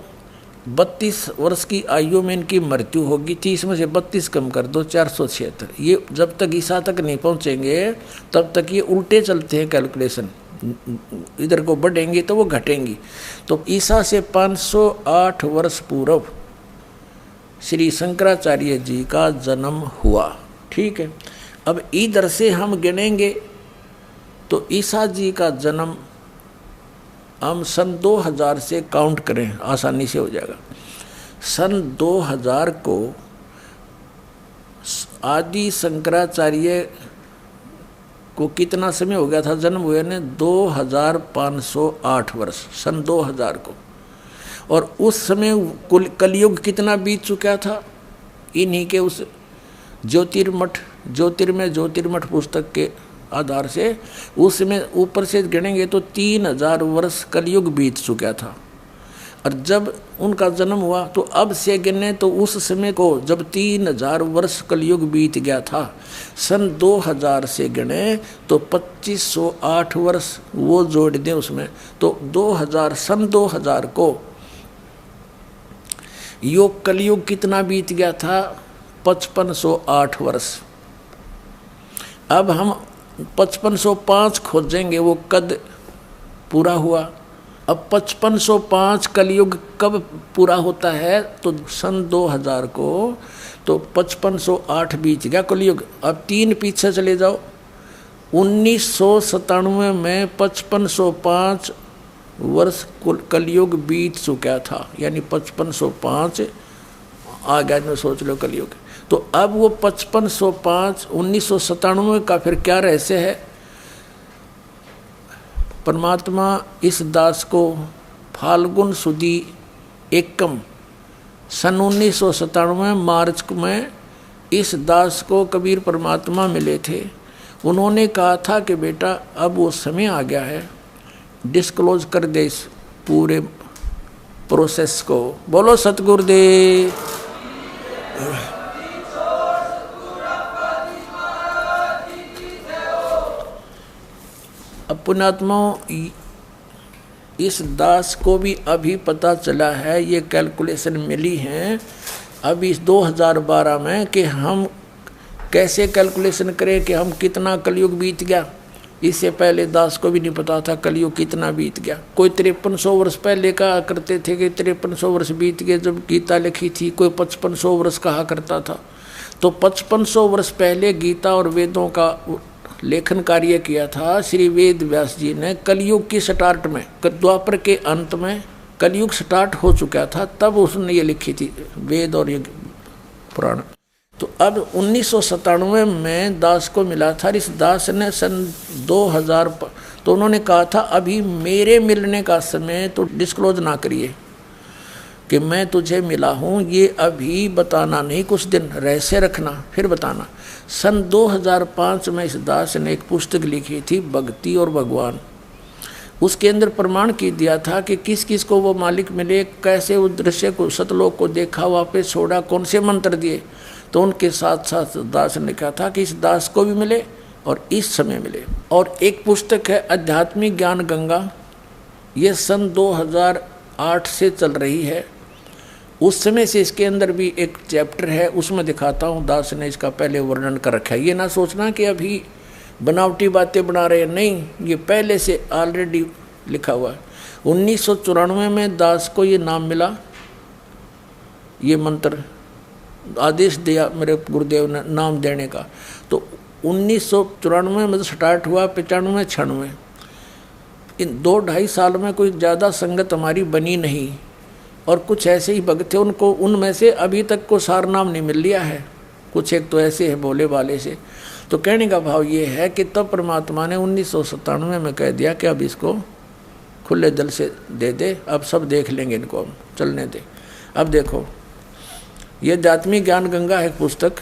32 वर्ष की आयु में इनकी मृत्यु होगी। 30 में से 32 कम कर दो, 476। ये जब तक ईसा तक नहीं पहुँचेंगे तब तक ये उल्टे चलते हैं कैलकुलेशन, इधर को बढ़ेंगी तो वो घटेंगी। तो ईसा से 508 वर्ष पूर्व श्री शंकराचार्य जी का जन्म हुआ। ठीक है, अब इधर से हम गिनेंगे तो ईसा जी का जन्म हम सन 2000 से काउंट करें, आसानी से हो जाएगा। सन 2000 को आदि शंकराचार्य को कितना समय हो गया था जन्म हुए ने? 2508 वर्ष, सन 2000 को। और उस समय कलयुग कितना बीत चुका था? इन्हीं के उस ज्योतिर्मय ज्योतिर्मठ पुस्तक के आधार से उसमें ऊपर से गिनेंगे तो 3000 वर्ष कलयुग बीत चुका था। और जब उनका जन्म हुआ तो अब से गिने तो उस समय को जब 3000 वर्ष कलयुग बीत गया था, सन 2000 से गिने तो 2508 वर्ष वो जोड़ दे उसमें, तो 2000 सन 2000 को योग कलयुग कितना बीत गया था? 5508 वर्ष। अब हम 5505 खोजेंगे, वो कद पूरा हुआ। अब 5505 कलयुग कब पूरा होता है? तो सन 2000 को, तो 5508 बीत गया कलयुग। अब 3 पीछे चले जाओ, 1997 में 5505 वर्ष कलयुग बीत चुका था, यानी 5505 आ गया में सोच लो कलयुग। तो अब वो 5505 1997 का फिर क्या रहस्य है? परमात्मा इस दास को फाल्गुन सुदी एकम सन 1997 मार्च में इस दास को कबीर परमात्मा मिले थे। उन्होंने कहा था कि बेटा अब वो समय आ गया है, डिस्क्लोज कर दे इस पूरे प्रोसेस को। बोलो सतगुरुदेव। अब पुण्यात्मा, इस दास को भी अभी पता चला है, ये कैलकुलेशन मिली है अभी इस 2012 में कि हम कैसे कैलकुलेशन करें कि हम कितना कलयुग बीत गया। इससे पहले दास को भी नहीं पता था कलयुग कितना बीत गया। कोई 5300 वर्ष पहले कहा करते थे कि 5300 वर्ष बीत गए जब गीता लिखी थी, कोई 5500 वर्ष कहा करता था। तो 5500 वर्ष पहले गीता और वेदों का लेखन कार्य किया था श्री वेद व्यास जी ने कलयुग की स्टार्ट में, द्वापर के अंत में कलयुग स्टार्ट हो चुका था, तब उसने ये लिखी थी वेद और ये पुराण। तो अब 1997 में दास को मिला था। इस दास ने सन 2000 तो उन्होंने कहा था अभी मेरे मिलने का समय तो डिस्क्लोज ना करिए कि मैं तुझे मिला हूँ, ये अभी बताना नहीं, कुछ दिन रहस्य रखना फिर बताना। सन 2005 में इस दास ने एक पुस्तक लिखी थी भक्ति और भगवान। उसके अंदर प्रमाण की दिया था कि किस किस को वो मालिक मिले, कैसे उस दृश्य को सतलोक को देखा, वापस छोड़ा, कौन से मंत्र दिए। तो उनके साथ साथ दास ने कहा था कि इस दास को भी मिले और इस समय मिले। और एक पुस्तक है आध्यात्मिक ज्ञान गंगा, ये सन 2008 से चल रही है। उस समय से इसके अंदर भी एक चैप्टर है, उसमें दिखाता हूँ दास ने इसका पहले वर्णन कर रखा है। ये ना सोचना कि अभी बनावटी बातें बना रहे हैं, नहीं, ये पहले से ऑलरेडी लिखा हुआ है। 1994 में दास को ये नाम मिला, ये मंत्र आदेश दिया मेरे गुरुदेव ने नाम देने का। तो 1994 में स्टार्ट हुआ, 95 96, इन 2-2.5 साल में कोई ज़्यादा संगत हमारी बनी नहीं। और कुछ ऐसे ही भक्त थे, उनको उनमें से अभी तक को सार नाम नहीं मिल लिया है, कुछ एक तो ऐसे है बोले वाले से। तो कहने का भाव ये है कि तब परमात्मा ने 1997 में कह दिया कि अब इसको खुले दिल से दे दे, अब सब देख लेंगे, इनको हम चलने दे। अब देखो, ये आध्यात्मिक ज्ञान गंगा है पुस्तक,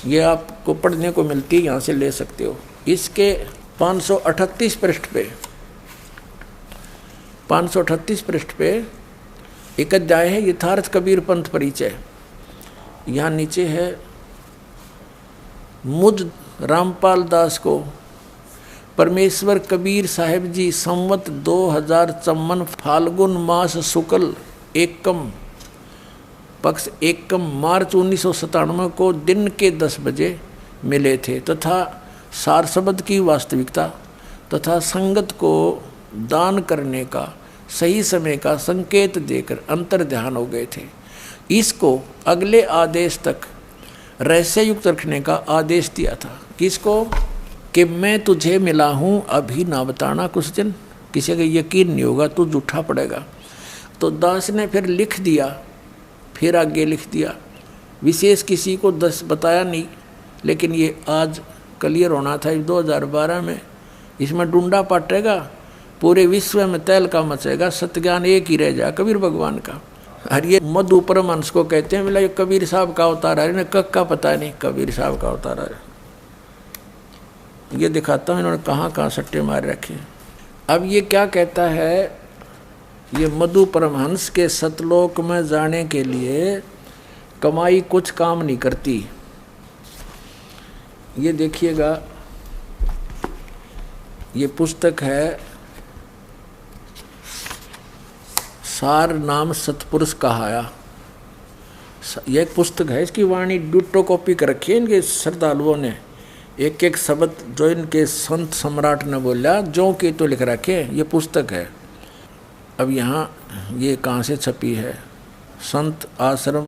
ये आपको पढ़ने को मिलती है, यहाँ से ले सकते हो। इसके 538 पृष्ठ पे 538 पृष्ठ पे एक अध्याय है यथार्थ कबीर पंथ परिचय। यहाँ नीचे है मुझ रामपाल दास को परमेश्वर कबीर साहेब जी संवत 2054 फाल्गुन मास शुक्ल एकम पक्ष एकम मार्च 1997 को दिन के 10 बजे मिले थे तथा सार शब्द की वास्तविकता तथा संगत को दान करने का सही समय का संकेत देकर अंतर ध्यान हो गए थे। इसको अगले आदेश तक रहस्य युक्त रखने का आदेश दिया था। किसको? कि मैं तुझे मिला हूँ, अभी ना बताना, कुछ दिन किसी का यकीन नहीं होगा, तू झूठा पड़ेगा। तो दास ने फिर लिख दिया, फिर आगे लिख दिया, विशेष किसी को 10 बताया नहीं, लेकिन ये आज क्लियर होना था 2012 में। इसमें डूंडा पाटेगा, पूरे विश्व में तैल का मचेगा, सत्यज्ञान एक ही रह जाए कबीर भगवान का। और ये मधु परमहंस को कहते हैं, बोला ये कबीर साहब का अवतार है, इन्हें कब का पता नहीं कबीर साहब का अवतार है। ये दिखाता हूँ इन्होंने कहाँ कहाँ सट्टे मार रखे। अब ये क्या कहता है, ये मधु परमहंस के सतलोक में जाने के लिए कमाई कुछ काम नहीं करती। ये देखिएगा, ये पुस्तक है सार नाम सतपुरुष कहाया। यह एक पुस्तक है, इसकी वाणी डिट्टो कॉपी कर रखी है इनके श्रद्धालुओं ने, एक एक शब्द जो इनके संत सम्राट ने बोला जो कि तो लिख रखे। ये पुस्तक है। अब यहाँ ये कहाँ से छपी है? संत आश्रम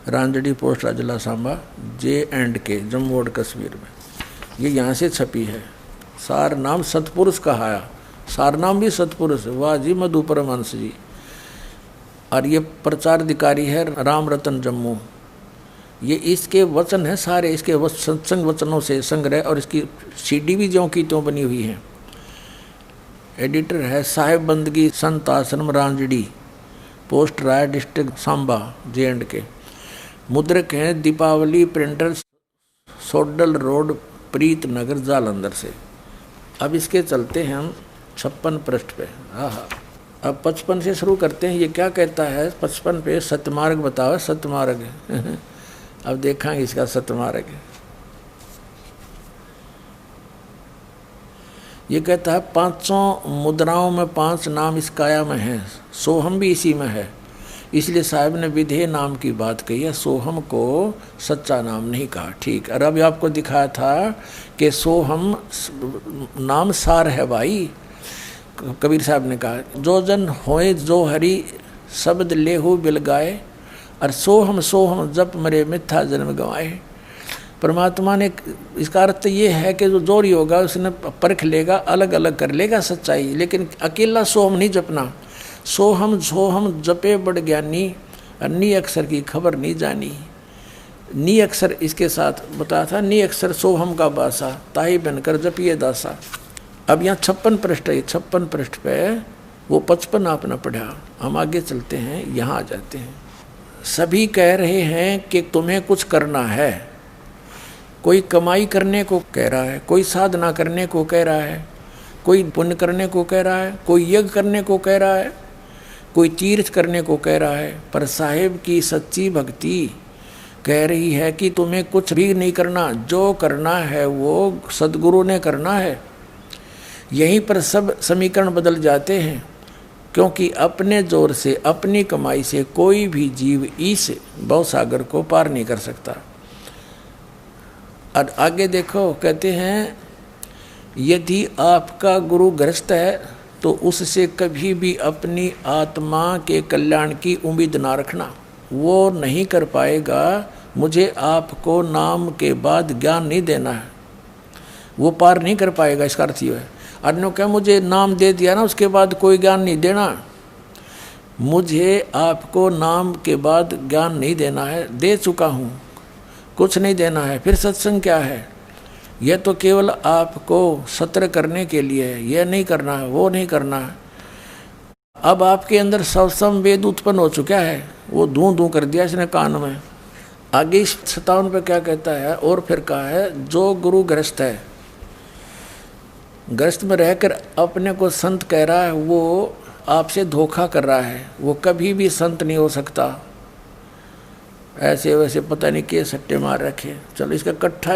रांजड़ी पोस्ट जिला सांबा J&K जम्मू और कश्मीर में, ये यहाँ से छपी है। सार नाम सतपुरुष कहाया, सार नाम भी सतपुरुष, वाह जी मधु परमहंस जी। और ये प्रचार अधिकारी है राम रतन जम्मू। ये इसके वचन है सारे, इसके सत्संग वचनों से संग्रह, और इसकी CD भी ज्यों की त्यों बनी हुई है। एडिटर है साहेब बंदगी संत आश्रम रांजड़ी पोस्ट राय डिस्ट्रिक्ट सांबा J&K। मुद्रक हैं दीपावली प्रिंटर्स सोडल रोड प्रीत नगर जालंधर से। अब इसके चलते हैं हम 56 पृष्ठ पे। हाँ, अब 55 से शुरू करते हैं। ये क्या कहता है 55 पे? सतमार्ग बताओ, सतमार्ग। अब देखेंगे इसका सतमार्ग। ये कहता है 500 मुद्राओं में 5 नाम इस काया में हैं, सोहम भी इसी में है। इसलिए साहब ने विधेय नाम की बात कही है, सोहम को सच्चा नाम नहीं कहा। ठीक, और अभी आपको दिखाया था कि सोहम नाम सार है भाई। कबीर साहब ने कहा जो जन होए जो हरि शब्द लेहु बिल गाए, और सोहम सोहम जप मरे मिथ्या जन्म गवाए। परमात्मा ने, इसका अर्थ ये है कि जो जोरी होगा उसने परख लेगा, अलग अलग कर लेगा सच्चाई, लेकिन अकेला सोहम नहीं जपना। सोहम सोहम जपे बड़ ज्ञानी, नी अक्षर की खबर नहीं जानी। नी अक्षर इसके साथ बताया था, नी अक्षर सोहम का बासा, ताही बनकर जपिए दासा। अब यहाँ 56 पृष्ठ है, 56 पृष्ठ पे वो 55 आपने पढ़ा। हम आगे चलते हैं, यहाँ आ जाते हैं। सभी कह रहे हैं कि तुम्हें कुछ करना है। कोई कमाई करने को कह रहा है, कोई साधना करने को कह रहा है, कोई पुण्य करने को कह रहा है, कोई यज्ञ करने को कह रहा है, कोई तीर्थ करने को कह रहा है। पर साहिब की सच्ची भक्ति कह रही है कि तुम्हें कुछ भी नहीं करना, जो करना है वो सद्गुरु ने करना है। यहीं पर सब समीकरण बदल जाते हैं, क्योंकि अपने जोर से, अपनी कमाई से कोई भी जीव इस भवसागर को पार नहीं कर सकता। और आगे देखो, कहते हैं यदि आपका गुरु गृहस्थ है तो उससे कभी भी अपनी आत्मा के कल्याण की उम्मीद ना रखना, वो नहीं कर पाएगा। मुझे आपको नाम के बाद ज्ञान नहीं देना है, वो पार नहीं कर पाएगा। इसका अर्थ ये है, अन्यों क्या मुझे नाम दे दिया ना, उसके बाद कोई ज्ञान नहीं देना। मुझे आपको नाम के बाद ज्ञान नहीं देना है, दे चुका हूँ, कुछ नहीं देना है। फिर सत्संग क्या है? यह तो केवल आपको सत्र करने के लिए है, यह नहीं करना है, वो नहीं करना है। अब आपके अंदर सवसम वेद उत्पन्न हो चुका है, वो धूं धूं कर दिया इसने कान में। आगे 57 पे क्या कहता है? और फिर कहा है जो गुरु गृहस्थ है, गृहस्थ में रहकर अपने को संत कह रहा है, वो आपसे धोखा कर रहा है, वो कभी भी संत नहीं हो सकता। ऐसे वैसे पता नहीं के सट्टे मार रखे। चलो इसका कट्ठा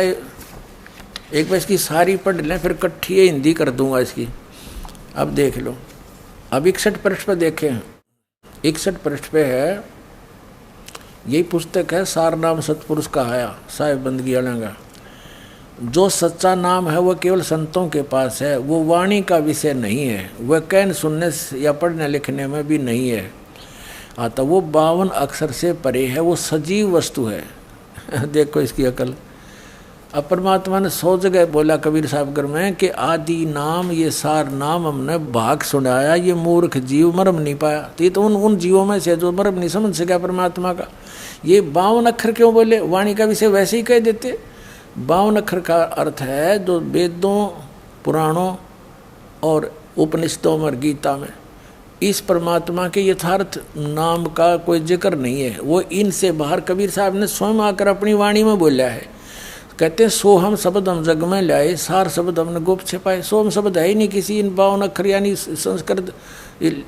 एक बार इसकी सारी पढ़ लें, फिर कट्ठी हिंदी कर दूंगा इसकी। अब देख लो। अब 61 पृष्ठ पर देखें, 61 पृष्ठ पे है, यही पुस्तक है सार नाम सतपुरुष कहाया साहेब बंदगी अलंगा। जो सच्चा नाम है वह केवल संतों के पास है, वो वाणी का विषय नहीं है, वह कहने सुनने या पढ़ने लिखने में भी नहीं है आता, वो 52 अक्षर से परे है, वो सजीव वस्तु है। देखो इसकी अकल। अब परमात्मा ने 100 जगह बोला कबीर साहब घर में कि आदि नाम ये सार नाम हमने भाग सुनाया, ये मूर्ख जीव मर्म नहीं पाया। तो ये तो उन जीवों में से जो मर्म नहीं समझ सका परमात्मा का। ये 52 अक्षर क्यों बोले? वाणी का विषय वैसे ही कह देते। 52 अक्षर का अर्थ है जो वेदों, पुराणों और उपनिषदों में, गीता में इस परमात्मा के यथार्थ नाम का कोई जिक्र नहीं है। वो इनसे बाहर कबीर साहब ने स्वयं आकर अपनी वाणी में बोला है। कहते हैं सोहम शब्द हम जग में लाए, सार शब्द हमने गुप्त छिपाए। सोहम शब्द है ही नहीं किसी इन 52 अक्षर यानी संस्कृत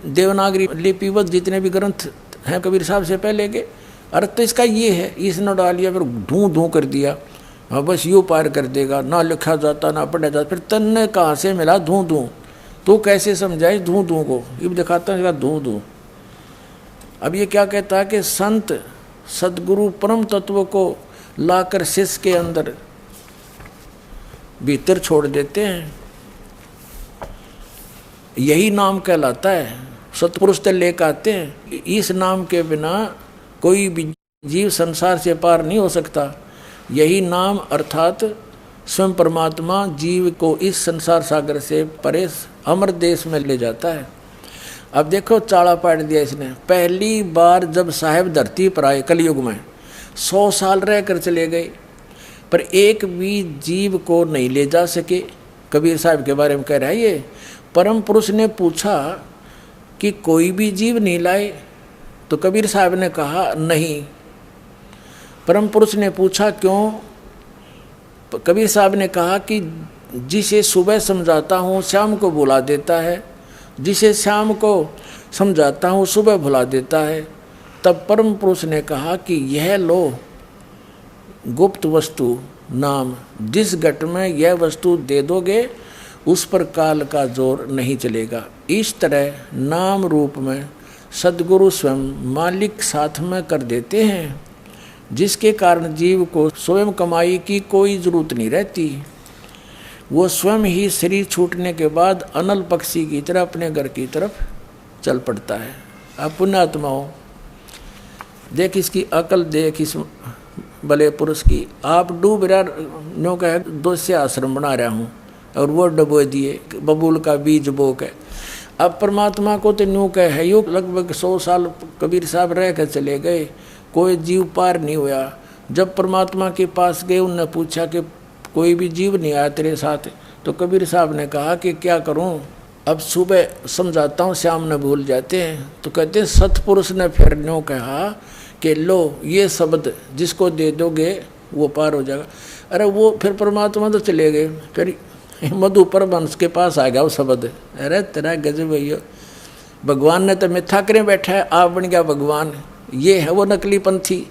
देवनागरी लिपिबद्ध जितने भी ग्रंथ हैं कबीर साहब से पहले के। अर्थ तो इसका ये है, इसने डालिया फिर ढूं ढूं कर दिया, हाँ बस यूँ पार कर देगा, ना लिखा जाता ना पढ़ा जाता। फिर तन ने कहाँ से मिला धूं धूं, तो कैसे समझाए धूं धूं को, ये दिखाता है धूं धूं। अब ये क्या कहता है कि संत सदगुरु परम तत्व को लाकर शिष्य के अंदर भीतर छोड़ देते हैं, यही नाम कहलाता है। सतपुरुष तो लेकर आते हैं, इस नाम के बिना कोई भी जीव संसार से पार नहीं हो सकता। यही नाम अर्थात स्वयं परमात्मा जीव को इस संसार सागर से परे अमर देश में ले जाता है। अब देखो चाड़ा पाट दिया इसने। पहली बार जब साहेब धरती पर आए कलयुग में 100 साल रह कर चले गए, पर एक भी जीव को नहीं ले जा सके। कबीर साहब के बारे में कह रहा है ये। परम पुरुष ने पूछा कि कोई भी जीव नहीं लाए, तो कबीर साहब ने कहा नहीं। परम पुरुष ने पूछा क्यों? कबीर साहब ने कहा कि जिसे सुबह समझाता हूँ शाम को भुला देता है, जिसे शाम को समझाता हूँ सुबह भुला देता है। तब परम पुरुष ने कहा कि यह लो गुप्त वस्तु नाम, जिस घट में यह वस्तु दे दोगे उस पर काल का जोर नहीं चलेगा। इस तरह नाम रूप में सद्गुरु स्वयं मालिक साथ में कर देते हैं, जिसके कारण जीव को स्वयं कमाई की कोई जरूरत नहीं रहती। वो स्वयं ही शरीर छूटने के बाद अनल पक्षी की तरह अपने घर की तरफ चल पड़ता है। अब पुण्यात्माओं देख इसकी अकल, देख इस भले पुरुष की। आप डूब रहा नो कह दो से आश्रम बना रहा हूँ और वो डबो दिए बबूल का बीज बो के। अब परमात्मा को तो न्यू कह है यो लगभग 100 साल कबीर साहब रह कर चले गए, कोई जीव पार नहीं हुआ। जब परमात्मा के पास गए उनने पूछा कि कोई भी जीव नहीं आया तेरे साथ, तो कबीर साहब ने कहा कि क्या करूं, अब सुबह समझाता हूं शाम ने भूल जाते हैं। तो कहते हैं सतपुरुष ने फिर न्यू कहा कि लो ये शब्द जिसको दे दोगे वो पार हो जाएगा। अरे वो फिर परमात्मा तो चले गए, फिर मधु परमहंस के पास आ गया वो शब्द। अरे तेरा गजब भैया, भगवान ने तो मिथ्या करे बैठा है, आप बन गया भगवान। ये है वो नकली पंथी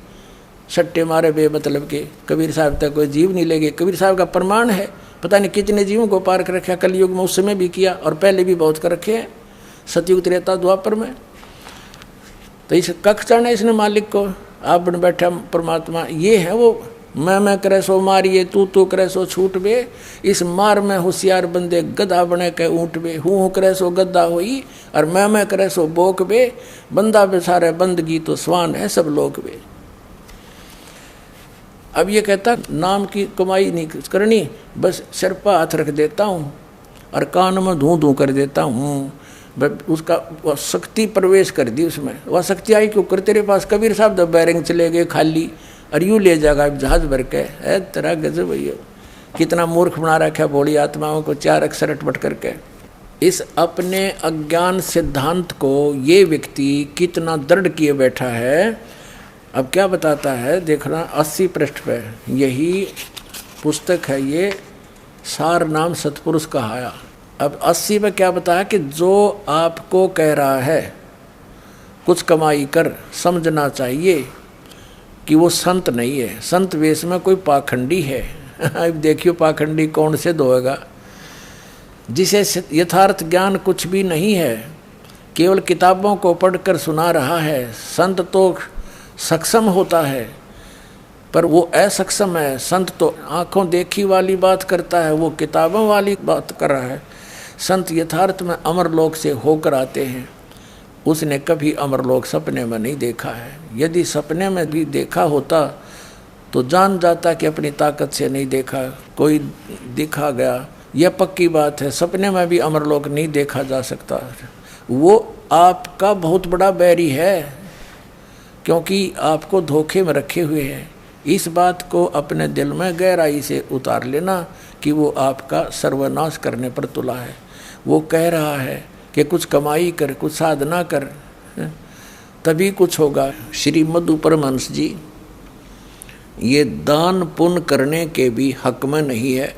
सट्टे मारे बेमतलब के। कबीर साहब तक कोई जीव नहीं लेगे। कबीर साहब का प्रमाण है, पता नहीं कितने जीवों को पार कर रखा कलयुग में, उस समय भी किया और पहले भी बहुत कर रखे हैं, सतयुग त्रेता द्वापर में। तो इस कख चढ़ना इसने मालिक को, आप बन बैठा परमात्मा। ये है वो मैं करे सो मारिए, तू करे सो छूट बे। इस मार में होशियार बंदे गधा बने के ऊँट बे। हूँ करे सो गद्दा होई और मैं करे सो बोक बे। बंदा बेसारे बंदगी तो स्वान है सब लोग बे। अब ये कहता नाम की कमाई नहीं करनी, बस सिर पर हाथ रख देता हूँ और कान में धूं धूं कर देता हूँ। उसका वह शक्ति प्रवेश कर दी उसमें। वह शक्ति आई क्यों कर तेरे पास? कबीर साहब जब बैरिंग चले गए खाली और यूँ ले जाएगा जहाज भर के। है तेरा गजब भैया, कितना मूर्ख बना रखा भोली आत्माओं को 4 अक्षर अटपट करके। इस अपने अज्ञान सिद्धांत को ये व्यक्ति कितना दृढ़ किए बैठा है। अब क्या बताता है देखना 80 पृष्ठ पे, यही पुस्तक है ये, सार नाम सतपुरुष कहाया। अब 80 पे क्या बताया कि जो आपको कह रहा है कुछ कमाई कर, समझना चाहिए कि वो संत नहीं है, संत वेश में कोई पाखंडी है। अब देखियो पाखंडी कौन से धोएगा, जिसे यथार्थ ज्ञान कुछ भी नहीं है, केवल किताबों को पढ़कर सुना रहा है। संत तो सक्षम होता है पर वो असक्षम है। संत तो आंखों देखी वाली बात करता है, वो किताबों वाली बात कर रहा है। संत यथार्थ में अमरलोक से होकर आते हैं। उसने कभी अमरलोक सपने में नहीं देखा है। यदि सपने में भी देखा होता तो जान जाता कि अपनी ताकत से नहीं देखा, कोई दिखा गया। यह पक्की बात है, सपने में भी अमरलोक नहीं देखा जा सकता। वो आपका बहुत बड़ा बैरी है, क्योंकि आपको धोखे में रखे हुए हैं। इस बात को अपने दिल में गहराई से उतार लेना कि वो आपका सर्वनाश करने पर तुला है। वो कह रहा है कि कुछ कमाई कर, कुछ साधना कर, तभी कुछ होगा। श्री मधु परमहंस जी ये दान पुण्य करने के भी हक में नहीं है।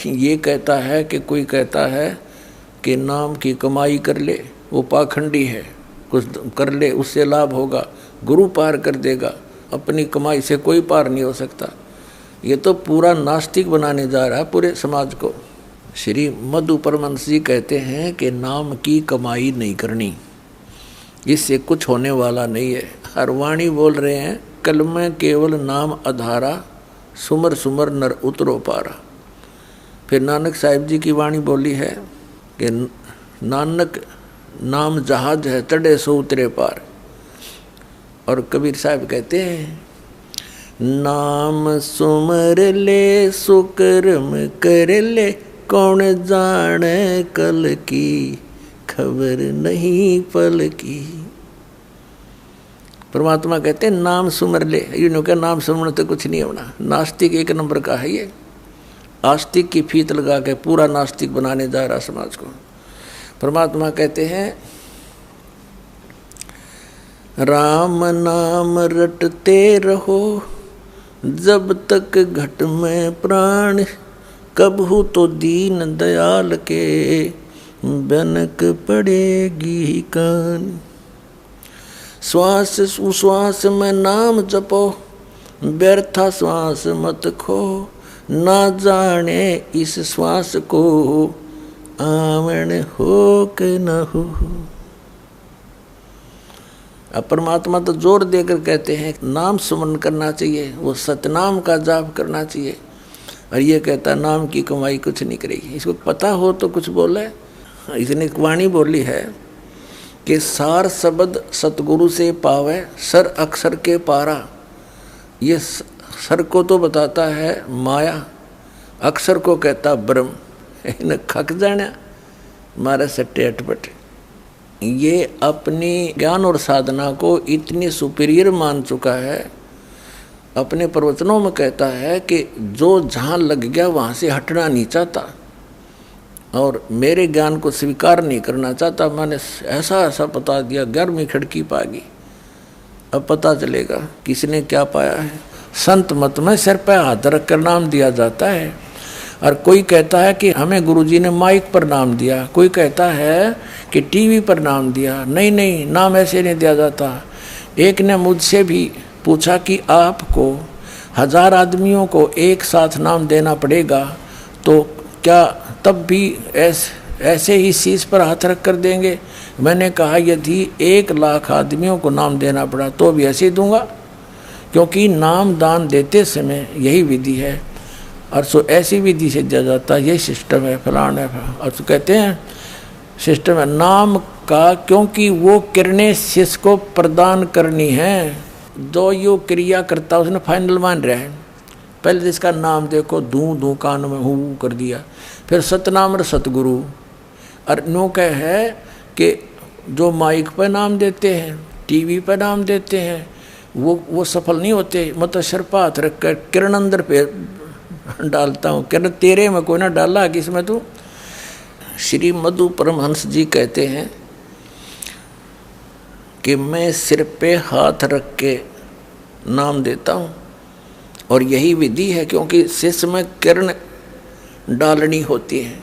ये कहता है कि कोई कहता है कि नाम की कमाई कर ले, वो पाखंडी है। कुछ कर ले उससे लाभ होगा, गुरु पार कर देगा, अपनी कमाई से कोई पार नहीं हो सकता। ये तो पूरा नास्तिक बनाने जा रहा है पूरे समाज को। श्री मधु परमहंस जी कहते हैं कि नाम की कमाई नहीं करनी, इससे कुछ होने वाला नहीं है। हर वाणी बोल रहे हैं, कल में केवल नाम आधारा, सुमर सुमर नर उतरो पारा। फिर नानक साहिब जी की वाणी बोली है कि नानक नाम जहाज है, चढ़े सो उतरे पार। और कबीर साहब कहते हैं, नाम सुमर ले सुकर्म कर ले, कौन जाने कल की, खबर नहीं पल की। परमात्मा कहते हैं नाम सुमर ले। यूँ क्या नाम सुमर तो कुछ नहीं होना। नास्तिक एक नंबर का है ये, आस्तिक की फीत लगा के पूरा नास्तिक बनाने जा रहा समाज को। परमात्मा कहते हैं, राम नाम रटते रहो, जब तक घट में प्राण, कबहू तो दीन दयाल के, बनक पड़ेगी कान। श्वास उश्वास में नाम जपो, व्यर्था श्वास मत खो, ना जाने इस श्वास को, आमन हो के न हो। अब परमात्मा तो जोर देकर कहते हैं नाम सुमन करना चाहिए, वो सतनाम का जाप करना चाहिए। और ये कहता नाम की कमाई कुछ नहीं करेगी। इसको पता हो तो कुछ बोले। इसने एक वाणी बोली है कि सार शब्द सतगुरु से पावे, सर अक्षर के पारा। ये सर को तो बताता है माया, अक्षर को कहता ब्रह्म। इन खक जाना मारे सट्टे अटपट। ये अपनी ज्ञान और साधना को इतनी सुपीरियर मान चुका है, अपने प्रवचनों में कहता है कि जो जहाँ लग गया वहाँ से हटना नहीं चाहता और मेरे ज्ञान को स्वीकार नहीं करना चाहता। मैंने ऐसा ऐसा बता दिया, 11वीं खिड़की पागी। अब पता चलेगा किसने क्या पाया है। संत मत में सिर पे हाथ रख कर नाम दिया जाता है। और कोई कहता है कि हमें गुरुजी ने माइक पर नाम दिया, कोई कहता है कि टीवी पर नाम दिया। नहीं नहीं, नाम ऐसे नहीं दिया जाता। एक ने मुझसे भी पूछा कि आपको 1000 आदमियों को एक साथ नाम देना पड़ेगा तो क्या तब भी ऐसे ही शीश पर हाथ रख कर देंगे? मैंने कहा यदि 1 लाख आदमियों को नाम देना पड़ा तो भी ऐसे ही दूंगा, क्योंकि नाम दान देते समय यही विधि है। और सो ऐसी विधि से दिया जाता है, यही सिस्टम है, फलाना है। और तो कहते हैं सिस्टम है नाम का, क्योंकि वो किरणें शिष्य को प्रदान करनी है। जो यो क्रिया करता उसने फाइनल मान रहा है। पहले जिसका नाम देखो, दूं दूं कान में हूँ कर दिया, फिर सतनाम सतगुरु। और नो कह है कि जो माइक पर नाम देते हैं, टीवी पर नाम देते हैं, वो सफल नहीं होते। मतलब सिर पर हाथ रख कर किरण अंदर पे डालता हूँ, किरण तेरे में कोई ना डाला किसमें तू। श्री मधु परमहंस जी कहते हैं कि मैं सिर पे हाथ रख के नाम देता हूँ और यही विधि है, क्योंकि शिष्य में किरण डालनी होती है।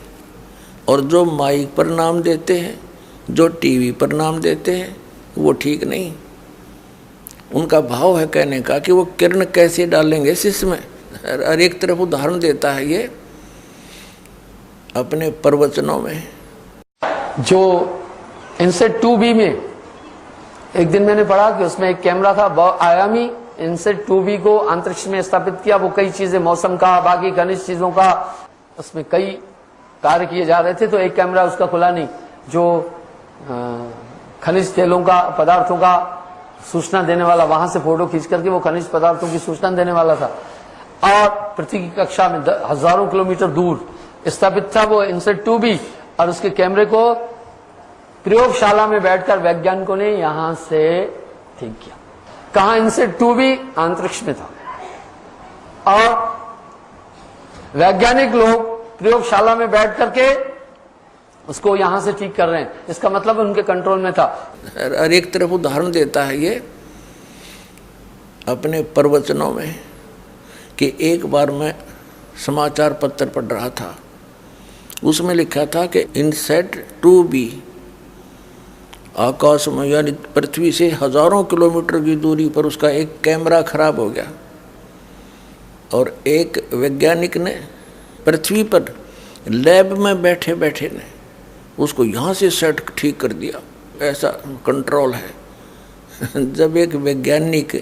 और जो माइक पर नाम देते हैं, जो टीवी पर नाम देते हैं, वो ठीक नहीं। उनका भाव है कहने का कि वो किरण कैसे डालेंगे शिष्य में। और एक तरफ उदाहरण देता है ये अपने प्रवचनों में। जो इनसेट 2B में एक दिन मैंने पढ़ा कि उसमें एक कैमरा था, आयामी इनसेट 2B को अंतरिक्ष में स्थापित किया। वो कई चीजें, मौसम का, बाकी खनिज चीजों का, उसमें कई कार्य किए जा रहे थे। तो एक कैमरा उसका खुला नहीं, जो खनिज तेलों का, पदार्थों का सूचना देने वाला, वहां से फोटो खींच करके वो खनिज पदार्थों की सूचना देने वाला था। और पृथ्वी की कक्षा में हजारों किलोमीटर दूर स्थापित था वो इनसेट 2B। और उसके कैमरे को प्रयोगशाला में बैठकर वैज्ञानिकों ने यहां से ठीक किया। कहा इनसेट 2B अंतरिक्ष में था और वैज्ञानिक लोग प्रयोगशाला में बैठ करके उसको यहां से ठीक कर रहे हैं। इसका मतलब उनके कंट्रोल में था। और एक तरफ उदाहरण देता है ये अपने प्रवचनों में। कि एक बार मैं समाचार पत्र पढ़ रहा था, उसमें लिखा था कि इनसेट 2B आकाश में यानी पृथ्वी से हजारों किलोमीटर की दूरी पर उसका एक कैमरा खराब हो गया और एक वैज्ञानिक ने पृथ्वी पर लैब में बैठे बैठे ने उसको यहाँ से सेट ठीक कर दिया। ऐसा कंट्रोल है। जब एक वैज्ञानिक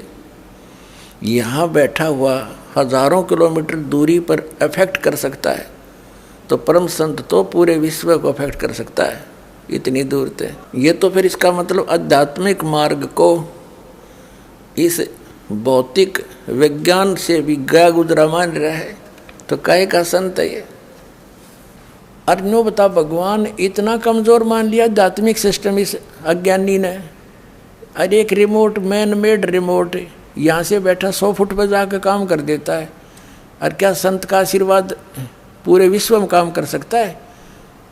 यहाँ बैठा हुआ हजारों किलोमीटर दूरी पर अफेक्ट कर सकता है तो परम संत तो पूरे विश्व को अफेक्ट कर सकता है, इतनी दूर थे। ये तो फिर इसका मतलब आध्यात्मिक मार्ग को इस भौतिक विज्ञान से भी गया गुजरा मान रहा है, तो काहे का संत है ये। अर्जुन बता, भगवान इतना कमजोर मान लिया आध्यात्मिक सिस्टम इस अज्ञानी ने। अरे एक रिमोट, मैन मेड रिमोट यहाँ से बैठा 100 फुट पर जाकर काम कर देता है, और क्या संत का आशीर्वाद पूरे विश्व में काम कर सकता है?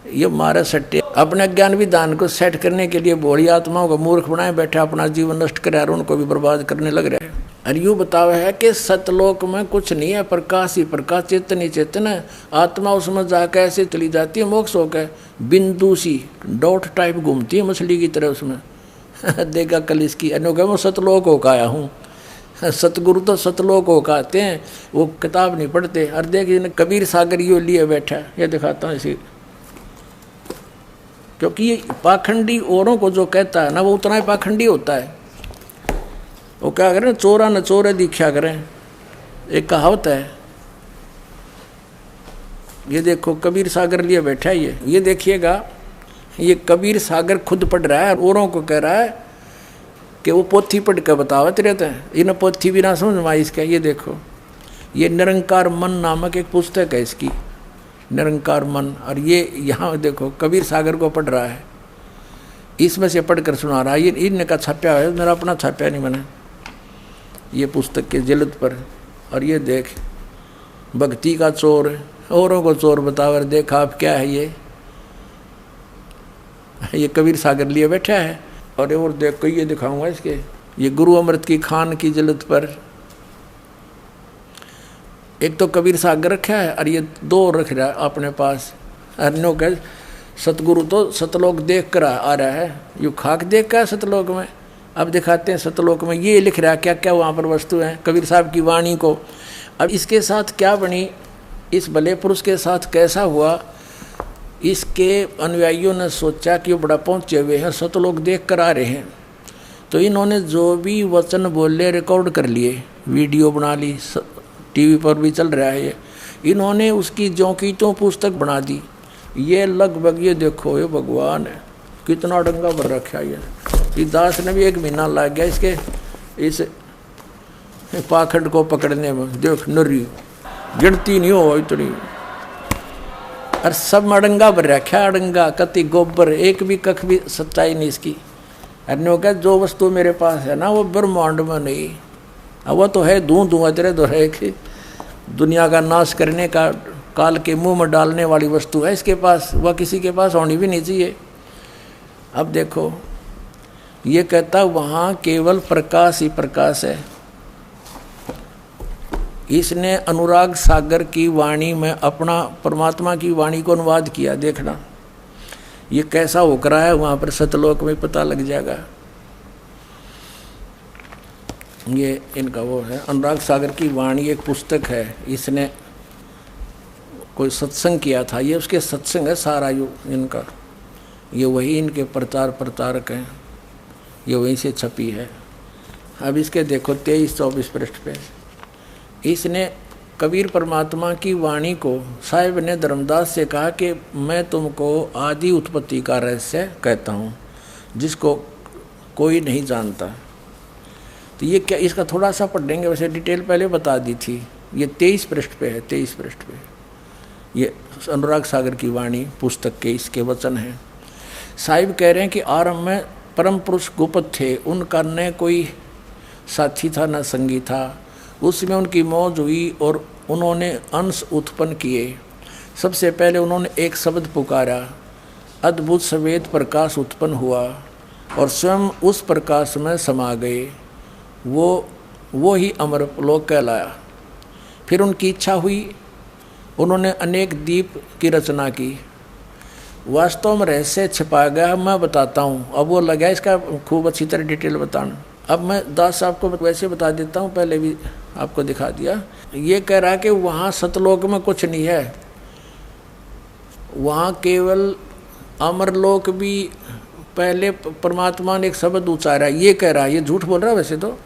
ये मारा सट्टे अपने अज्ञान विधान को सेट करने के लिए भोली आत्माओं को मूर्ख बनाए बैठा, अपना जीवन नष्ट करे और उनको भी बर्बाद करने लग रहा है। और यूँ बतावा है कि सतलोक में कुछ नहीं है, प्रकाश ही प्रकाश, चेतन ही चेतन है। आत्मा उसमें जाकर ऐसे चली जाती है मोक्ष होकर, बिंदु सी डॉट टाइप घूमती है मछली की तरह उसमें। देखा कल इसकी अनोखा, मैं सतलोक होकर आया हूँ। सतगुरु तो सतलोक होकर आते हैं, वो किताब नहीं पढ़ते। और देखिए कबीर सागर यो लिए बैठा, ये दिखाता हूँ इसी, क्योंकि ये पाखंडी औरों को जो कहता है ना वो उतना ही पाखंडी होता है। वो क्या करें, चोरा न चोरे दीक्षा करें, एक कहावत है। ये देखो कबीर सागर लिए बैठा है ये देखिएगा, ये कबीर सागर खुद पढ़ रहा है और औरों को कह रहा है कि वो पोथी पढ़ कर बतावत रहते हैं। इन्हें पोथी भी ना समझ में आई इसका। ये देखो, ये निरंकार मन नामक एक पुस्तक है इसकी, निरंकार मन। और ये यहाँ देखो कबीर सागर को पढ़ रहा है, इसमें से पढ़ कर सुना रहा है। ये इनने का छाप्या है, मेरा अपना छाप्या नहीं बना, ये पुस्तक के जिल्द पर। और ये देख, भक्ति का चोर औरों को चोर बतावर, देख आप क्या है ये कबीर सागर लिए बैठा है। और देख को ये दिखाऊंगा इसके, ये गुरु अमृत की खान की जिल्द पर एक तो कबीर सागर रखा है और ये 2 रख रहा है अपने पास। अन्यों का सतगुरु तो सतलोक देख कर आ रहा है, यू खाक देख कर सतलोक में। अब दिखाते हैं सतलोक में ये लिख रहा है क्या क्या वहाँ पर वस्तु हैं कबीर साहब की वाणी को। अब इसके साथ क्या बनी, इस भले पुरुष के साथ कैसा हुआ, इसके अनुयायियों ने सोचा कि वो बड़ा पहुँचे हुए हैं, सतलोक देख कर आ रहे हैं, तो इन्होंने जो भी वचन बोले रिकॉर्ड कर लिए, वीडियो बना ली, टीवी पर भी चल रहा है ये। इन्होंने उसकी ज्यों की त्यों पुस्तक बना दी। ये लगभग ये देखो, ये भगवान है कितना डंगा भर रखा है ये दास ने भी 1 महीना लग गया इसके इस पाखंड को पकड़ने में। देख नरी गिनती नहीं हो इतनी, और सब में अडंगा भर रखा, अडंगा कति गोबर, एक भी कख भी सच्चाई नहीं इसकी। अन्यों का जो वस्तु मेरे पास है ना वो ब्रह्मांड में नहीं, वो तो है धुआं तेरे तो है कि दुनिया का नाश करने का, काल के मुंह में डालने वाली वस्तु है इसके पास, वह किसी के पास होनी भी नहीं चाहिए। अब देखो ये कहता वहाँ केवल प्रकाश ही प्रकाश है। इसने अनुराग सागर की वाणी में अपना परमात्मा की वाणी को अनुवाद किया। देखना ये कैसा होकर है, वहाँ पर सतलोक में पता लग जाएगा। ये इनका वो है अनुराग सागर की वाणी, एक पुस्तक है। इसने कोई सत्संग किया था, ये उसके सत्संग है सारा यो इनका, ये वही इनके प्रचार प्रचारक हैं, ये वहीं से छपी है। अब इसके देखो 23-24 पृष्ठ पे इसने कबीर परमात्मा की वाणी को साहिब ने धर्मदास से कहा कि मैं तुमको आदि उत्पत्ति का रहस्य कहता हूँ जिसको कोई नहीं जानता। तो ये क्या, इसका थोड़ा सा पढ़ देंगे, वैसे डिटेल पहले बता दी थी। ये 23 पृष्ठ पे है, 23 पृष्ठ पे ये अनुराग सागर की वाणी पुस्तक के इसके वचन हैं। साहिब कह रहे हैं कि आरंभ में परम पुरुष गुप्त थे, उनका न कोई साथी था न संगी था। उसमें उनकी मौज हुई और उन्होंने अंश उत्पन्न किए। सबसे पहले उन्होंने एक शब्द पुकारा, अद्भुत सवेद प्रकाश उत्पन्न हुआ और स्वयं उस प्रकाश में समा गए। वो ही अमर लोक कहलाया। फिर उनकी इच्छा हुई, उन्होंने अनेक दीप की रचना की। वास्तव में रहस्य छिपा गया, मैं बताता हूँ। अब वो लगा इसका खूब अच्छी तरह डिटेल बताना। अब मैं दास साहब को वैसे बता देता हूँ, पहले भी आपको दिखा दिया। ये कह रहा है कि वहाँ सतलोक में कुछ नहीं है, वहाँ केवल अमरलोक भी पहले परमात्मा ने एक शब्द उच्चारा। ये कह रहा है, ये झूठ बोल रहा है वैसे तो।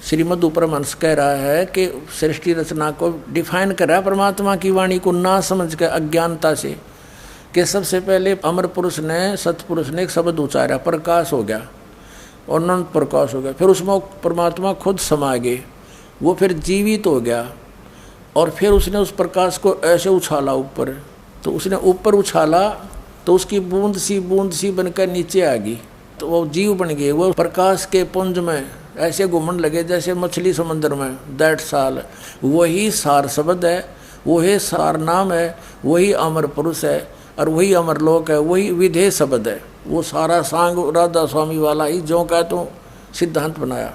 श्रीमद् उपरमहंस कह रहा है कि सृष्टि रचना को डिफाइन कर रहा है परमात्मा की वाणी को ना समझ कर अज्ञानता से, कि सबसे पहले अमर पुरुष ने, सतपुरुष ने एक शब्द उच्चारा, प्रकाश हो गया, अनंत प्रकाश हो गया। फिर उसमें परमात्मा खुद समा गए, वो फिर जीवित हो गया, और फिर उसने उस प्रकाश को ऐसे उछाला ऊपर। तो उसने ऊपर उछाला तो उसकी बूंद सी बनकर नीचे आ गई, तो वो जीव बन गए। वो प्रकाश के पुंज में ऐसे घूमने लगे जैसे मछली समुद्र में। दैट साल वही सार शब्द है, वही सार नाम है, वही अमर पुरुष है, और वही अमरलोक है, वही विधेय शब्द है। वो सारा सांग राधा स्वामी वाला ही जो कह तो सिद्धांत बनाया।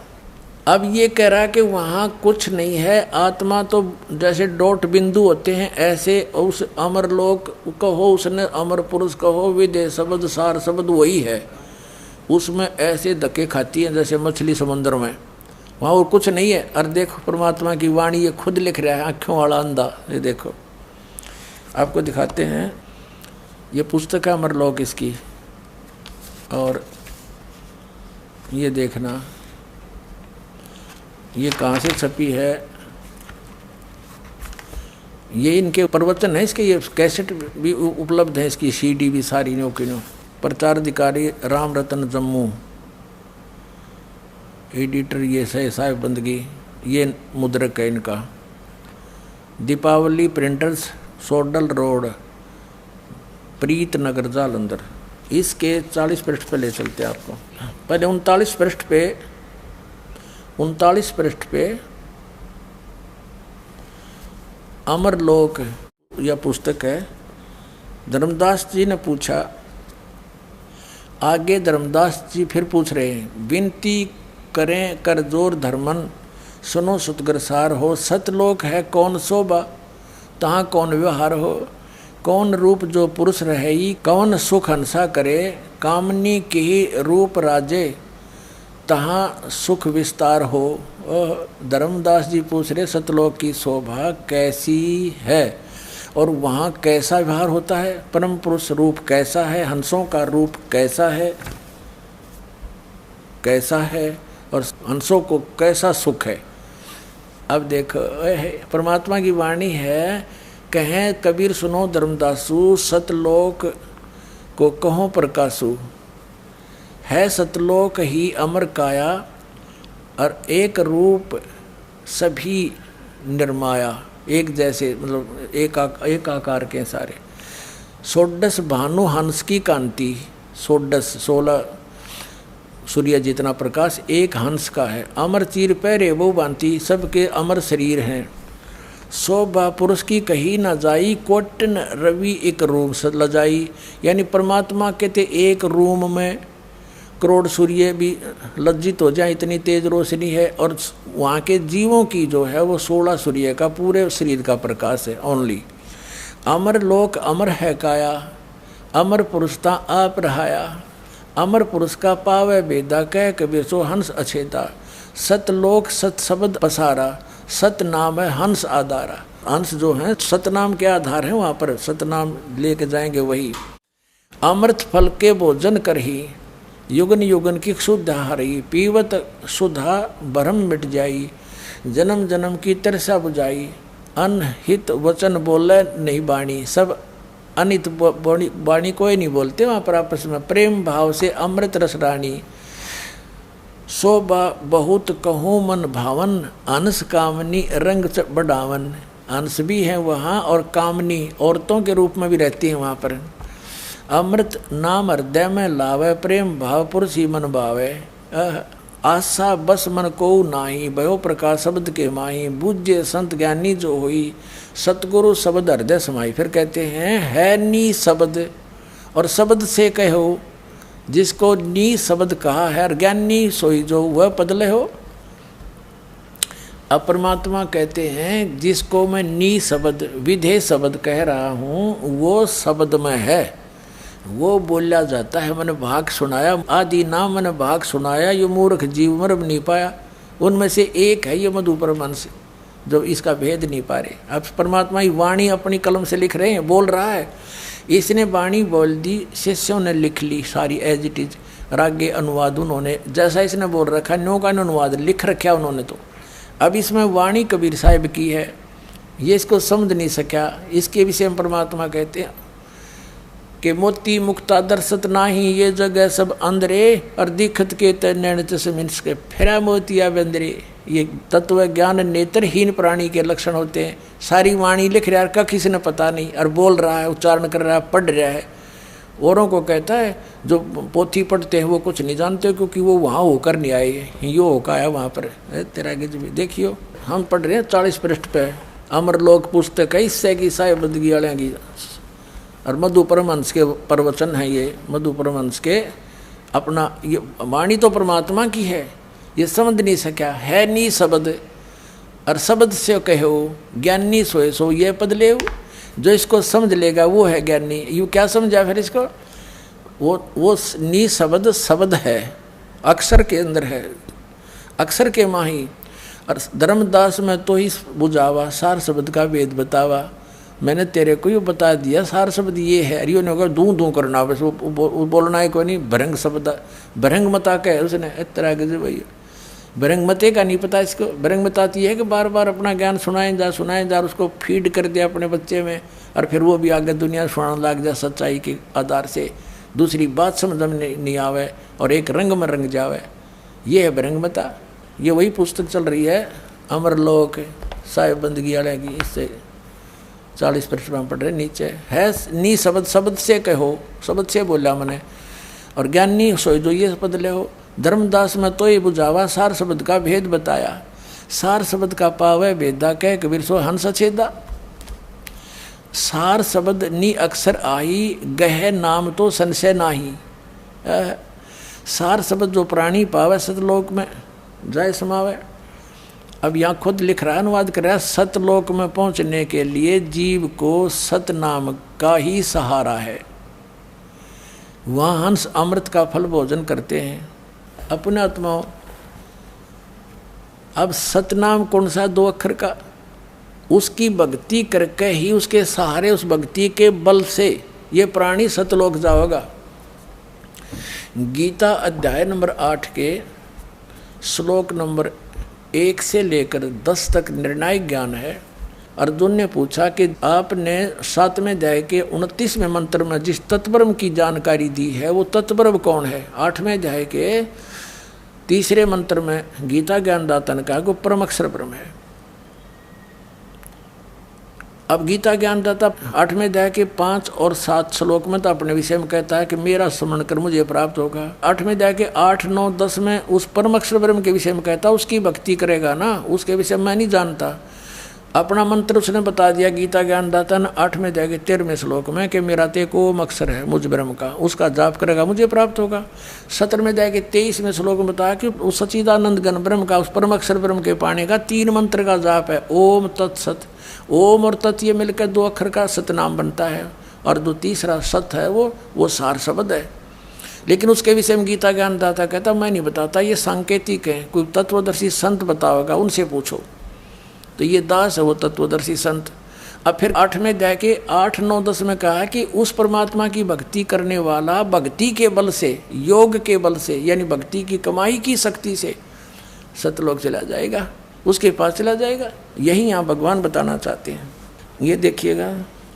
अब ये कह रहा है कि वहाँ कुछ नहीं है, आत्मा तो जैसे डॉट बिंदु होते हैं, ऐसे उस अमरलोक कहो, उसने अमर पुरुष कहो, विधेय शब्द सार शब्द वही है। उसमें ऐसे धक्के खाती है जैसे मछली समुद्र में, वहाँ और कुछ नहीं है। और देखो परमात्मा की वाणी ये खुद लिख रहा है, आँखों वाला अंधा। ये देखो आपको दिखाते हैं, ये पुस्तक है अमरलोक इसकी, और ये देखना ये कहाँ से छपी है। ये इनके प्रवचन है, इसके ये कैसेट भी उपलब्ध है, इसकी सीडी भी सारी नो की नो। प्रचार अधिकारी राम रतन जम्मू, एडिटर ये साहिब बंदगी, ये मुद्रक है इनका। दीपावली प्रिंटर्स, सोडल रोड, प्रीत नगर जालंधर। इसके 40 पृष्ठ पे ले चलते हैं आपको। पहले 39 पृष्ठ पे अमरलोक यह पुस्तक है। धर्मदास जी ने पूछा, आगे धर्मदास जी फिर पूछ रहे हैं, विनती करें कर जोर धर्मन, सुनो सतगुरसार हो, सतलोक है कौन शोभा, तहाँ कौन व्यवहार हो, कौन रूप जो पुरुष रहे, कौन सुख हंसा करे, कामनी की रूप राजे, तहाँ सुख विस्तार हो। धर्मदास जी पूछ रहे सतलोक की शोभा कैसी है और वहाँ कैसा व्यवहार होता है, परम पुरुष रूप कैसा है, हंसों का रूप कैसा है और हंसों को कैसा सुख है। अब देखो परमात्मा की वाणी है, कहें कबीर सुनो धर्मदासु, सतलोक को कहो प्रकाशु, है सतलोक ही अमर काया, और एक रूप सभी निर्माया। एक जैसे मतलब एक आकार के सारे। सोडस भानु हंस की कांति, सोडस 16 सूर्य जितना प्रकाश एक हंस का है। अमर चीर पैरे वो बांति, सबके अमर शरीर हैं। शोभा पुरुष की कही न जाई, कोटन रवि एक रूम लजाई। यानी परमात्मा कहते एक रूम में करोड़ सूर्य भी लज्जित हो जाए, इतनी तेज रोशनी है। और वहाँ के जीवों की जो है वो 16 सूर्य का पूरे शरीर का प्रकाश है ओनली। अमर लोक अमर है काया, अमर पुरुषता आप रहाया, अमर पुरुष का पावे बेदा, कह कबीर सो हंस अछेदा। सतलोक सत शब्द पसारा, सत नाम है हंस आधारा। हंस जो है सतनाम के आधार है, वहाँ पर सतनाम लेके जाएंगे वही। अमृत फल के भोजन करही, युगन युगन की शुद्ध हारी, पीवत सुधा भरम मिट जाई, जन्म जन्म की तरसा बुझाई। अनहित वचन बोले नहीं बाणी, सब अनित बाणी कोई नहीं बोलते वहाँ पर आपस में। प्रेम भाव से अमृत रस रानी, शोभा बहुत कहूँ मन भावन, अंश कामनी रंग बढ़ावन। अंश भी है वहाँ और कामनी औरतों के रूप में भी रहती हैं वहाँ पर। अमृत नाम हृदय में लावे, प्रेम भाव पुरुष ही मन भावे। आशा बस मन को नाही, भयो प्रकाश शब्द के माही। बूझे संत ज्ञानी जो हुई, सतगुरु शब्द हृदय समाई। फिर कहते हैं है नी शब्द, और शब्द से कहो, जिसको नी शब्द कहा है, ज्ञानी सोई जो वह पदले हो। अब परमात्मा कहते हैं जिसको मैं नी शब्द विधेय शब्द कह रहा हूँ वो शब्द में है, वो बोला जाता है। मैंने भाग सुनाया आदि नाम मैंने भाग सुनाया, ये मूर्ख जीव मर्म नहीं पाया। उनमें से एक है ये मधुपरमहंस जो इसका भेद नहीं पा रहे। अब परमात्मा ही वाणी अपनी कलम से लिख रहे हैं, बोल रहा है। इसने वाणी बोल दी, शिष्यों ने लिख ली सारी एज इट इज, रागे अनुवाद उन्होंने जैसा इसने बोल रखा न्यो का अनुवाद लिख रखा उन्होंने। तो अब इसमें वाणी कबीर साहिब की है, ये इसको समझ नहीं सका। इसके विषय में परमात्मा कहते हैं कि मोती मुक्ता दर्शत नाही, ये जगह सब अंदरे और दिखत के तैन चमिन्स के फेरा मोतिया बंदरे। ये तत्व ज्ञान नेत्रहीन प्राणी के लक्षण होते हैं। सारी वाणी लिख रहा है, का किसी ने पता नहीं, और बोल रहा है, उच्चारण कर रहा है, पढ़ रहा है। औरों को कहता है जो पोथी पढ़ते हैं वो कुछ नहीं जानते, क्योंकि वो वहाँ होकर नहीं आए, यो होकर आया वहाँ पर। तेरा गिज देखियो, हम पढ़ रहे हैं 40 पृष्ठ पे अमरलोक पुस्तक है, इससे की साहिब बंदगी वाले की, और मधुपरमहंस के प्रवचन है ये। मधुपरमहंस के अपना ये वाणी तो परमात्मा की है, ये समझ नहीं सका है नी शब्द, और शब्द से कहो ज्ञानी सोए सो ये पद ले। जो इसको समझ लेगा वो है ज्ञानी। यू क्या समझा फिर इसको, वो नी शब्द शब्द है, अक्षर के अंदर है, अक्षर के माही। और धर्मदास में तो ही बुझावा सार शब्द का वेद बतावा। मैंने तेरे को ये बता दिया सार शब्द ये है, अरियो ने कहा दूं दूं करना, बस वो बोलना है कोई नहीं। भरंग शब्द, भरंग मता कहे उसने इस तरह के भैया, भरंग मते का नहीं पता इसको। भरंग मताती है कि बार बार अपना ज्ञान सुनाए जा, उसको फीड कर दिया अपने बच्चे में, और फिर वो भी आगे दुनिया सुनाने लग जाए सच्चाई के आधार से, दूसरी बात समझ में नहीं आवे और एक रंग में रंग जावे। ये है भरंग मता। ये वही पुस्तक चल रही है अमरलोक साहिब बंदगी वाले की, इससे 40 पृष्ठ में पढ़ रहे नीचे है नी शब्द, शब्द से कहो, शब्द से बोला मैंने, और ज्ञानी सोई जो ये पद ले हो। धर्मदास में तो ये बुझावा सार शब्द का भेद बताया। सार शब्द का पावे भेदा कह कबीर सो हंस छेदा। सार शब्द नी अक्षर आई, गह नाम तो संशय नाही। सार शब्द जो प्राणी पावे सतलोक में जाय समावे। अब यहाँ खुद लिख रहा है, अनुवाद कर रहा है, सतलोक में पहुँचने के लिए जीव को सत नाम का ही सहारा है। वहाँ हंस अमृत का फल भोजन करते हैं अपने आत्माओं। अब सतनाम कौन सा, 2 अक्षर का, उसकी भक्ति करके ही उसके सहारे, उस भक्ति के बल से ये प्राणी सतलोक जाओगा। गीता अध्याय नंबर 8 के श्लोक नंबर 1 से लेकर 10 तक निर्णायक ज्ञान है। अर्जुन ने पूछा कि आपने 7वें अध्याय के 29वें मंत्र में जिस तत्ब्रह्म की जानकारी दी है वो तत्ब्रह्म कौन है। 8वें अध्याय के 3रे मंत्र में गीता ज्ञानदाता ने कहा कि परम अक्षर ब्रह्म है। अब गीता ज्ञानदाता 8वें अध्याय के 5 और 7 श्लोक में तो अपने विषय में कहता है कि मेरा स्मरण कर मुझे प्राप्त होगा। 8वें अध्याय के 8, 9, 10 में उस परम अक्षर ब्रह्म के विषय में कहता है उसकी भक्ति करेगा ना, उसके विषय में मैं नहीं जानता। अपना मंत्र उसने बता दिया गीता ज्ञानदाता ने 8वें अध्याय के 13वें श्लोक में कि मेरा ते को अक्षर है मुझ ब्रह्म का, उसका जाप करेगा मुझे प्राप्त होगा। 17वें अध्याय के 23वें श्लोक में बताया कि उस सच्चिदानंद घन ब्रह्म का, उस परम अक्षर ब्रह्म के पाने का 3 मंत्र का जाप है, ओम तत्सत। ओम और तत् ये मिलकर 2 अक्षर का सतनाम बनता है, और जो तीसरा सत है वो सार शब्द है। लेकिन उसके विषय में गीता ज्ञानदाता कहता मैं नहीं बताता, ये सांकेतिक है, कोई तत्वदर्शी संत बताओगा उनसे पूछो। तो ये दास है वो तत्वदर्शी संत। अब फिर 8वें अध्याय के 8, 9, 10 में कहा कि उस परमात्मा की भक्ति करने वाला भक्ति के बल से, योग के बल से, यानी भक्ति की कमाई की शक्ति से सतलोक चला जाएगा, उसके पास चला जाएगा। यही यहाँ भगवान बताना चाहते हैं। ये देखिएगा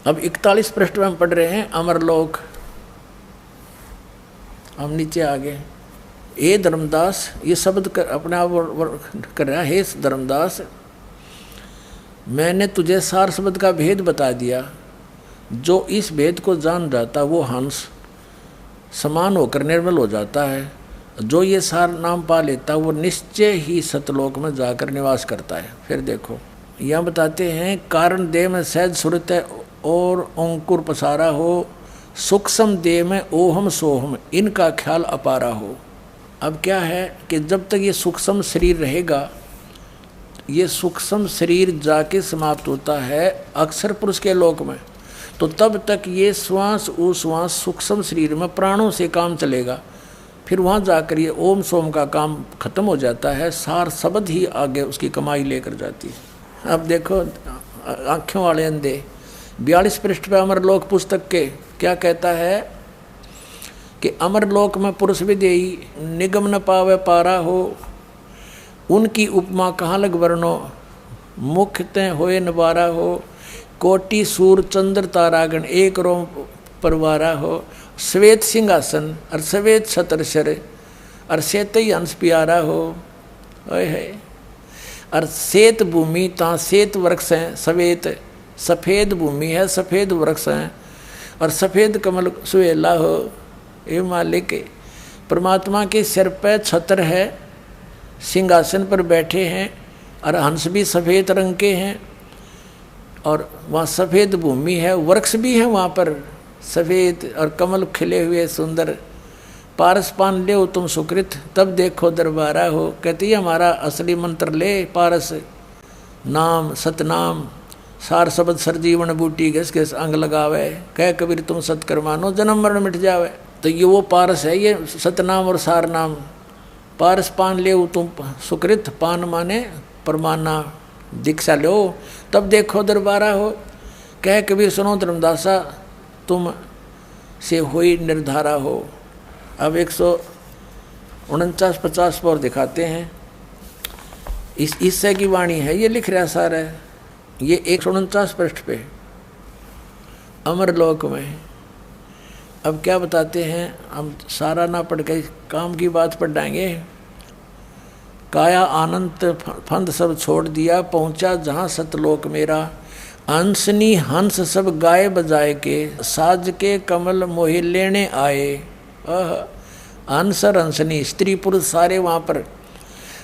अब 41 पृष्ठ में हम पढ़ रहे हैं अमरलोक। हम नीचे आ गए। ए धर्मदास, ये शब्द अपने आप कर रहा है, हे धर्मदास मैंने तुझे सार शब्द का भेद बता दिया। जो इस भेद को जान जाता वो हंस समान होकर निर्मल हो जाता है। जो ये सार नाम पा लेता वो निश्चय ही सतलोक में जाकर निवास करता है। फिर देखो यहाँ बताते हैं कारण देह में सहज सुरत है और अंकुर पसारा हो, सूक्ष्म देह में ओहम सोहम इनका ख्याल अपारा हो। अब क्या है कि जब तक ये सूक्ष्म शरीर रहेगा ये सूक्ष्म शरीर जाके समाप्त होता है अक्षर पुरुष के लोक में, तो तब तक ये श्वास उश्वास सूक्ष्म शरीर में प्राणों से काम चलेगा। फिर वहाँ जाकर ये ओम सोम का काम खत्म हो जाता है, सार शब्द ही आगे उसकी कमाई लेकर जाती है। अब देखो आँखों वाले अंधे 42 पृष्ठ पे अमरलोक पुस्तक के क्या कहता है कि अमरलोक में पुरुष विदेही निगम न पावे पारा हो, उनकी उपमा कहाँ लग वर्णो, मुख तय होए नवारा हो, कोटि सूर चंद्र तारागण एक रोम परवारा हो, श्वेत सिंहासन और श्वेत छत्रशर और श्वेत हंस प्यारा हो, है और श्वेत भूमि ता श्वेत वृक्ष हैं, श्वेत सफ़ेद भूमि है, सफ़ेद वृक्ष हैं और सफ़ेद कमल सुहेला हो। ये मालिक परमात्मा के सिर पर छत्र है, सिंहासन पर बैठे हैं और हंस भी सफ़ेद रंग के हैं और वहाँ सफ़ेद भूमि है, वृक्ष भी है वहाँ पर सफ़ेद और कमल खिले हुए सुंदर। पारस पान ले तुम सुकृत तब देखो दरबारा हो। कहती है हमारा असली मंत्र ले, पारस नाम सतनाम सार शब्द सरजीवन बूटी घस घस अंग लगावे, कह कबीर तुम सतकर मानो जन्म मरण मिट जावे। तो ये वो पारस है, ये सतनाम और सार नाम। पारस पान ले तुम सुकृत, पान माने परमाना, दीक्षा लो तब देखो दरबारा हो। कह कबीर सुनो धर्मदासा तुम से हुई निर्धारा हो। अब 149-50 पर दिखाते हैं, इस ईसा की वाणी है, ये लिख रहा सारा है, ये 149 पृष्ठ पे अमरलोक में। अब क्या बताते हैं, हम सारा ना पढ़ के काम की बात पढ़ाएंगे। काया आनंद फंद सब छोड़ दिया, पहुंचा जहाँ सतलोक मेरा, हंसनी हंस सब गाए बजाए के, साज के कमल मोहे लेने आए। हंस और हंसनी स्त्री पुरुष सारे वहाँ पर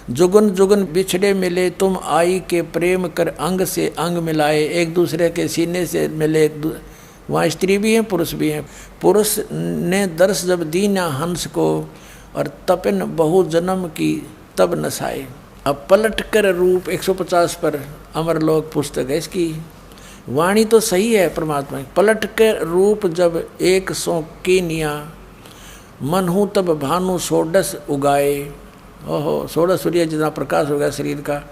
जुगन जुगन बिछड़े मिले, तुम आई के प्रेम कर अंग से अंग मिलाए, एक दूसरे के सीने से मिले। वहाँ स्त्री भी हैं पुरुष भी हैं। पुरुष ने दर्श जब दी ना हंस को, और तपन बहु जन्म की तब नसाए। अब पलट कर रूप 150 पर अमरलोक पुस्तक है, इसकी वाणी तो सही है परमात्मा की। पलट कर रूप जब 100 कीनिया, मन हूँ तब भानु सोडस उगाए। ओहो, 16 सूर्य जितना प्रकाश हो गया शरीर का।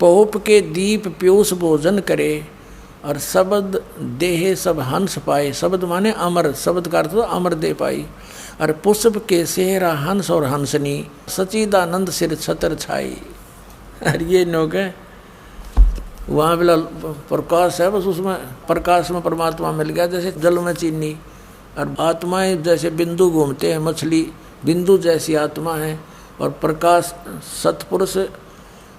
पहुप के दीप पीयूष भोजन करे, और शब्द देहे सब हंस पाए। शब्द माने अमर, शब्द का अर्थ तो अमर दे पाई। और पुष्प के सेहरा हंस और हंसनी, सचिदानंद सिर छतर छाई। और ये लोग है वहाँ बिला प्रकाश है, बस उसमें प्रकाश में परमात्मा मिल गया, जैसे जल में चीनी। और आत्माएं जैसे बिंदु घूमते हैं, मछली बिंदु जैसी आत्मा है। और प्रकाश सतपुरुष,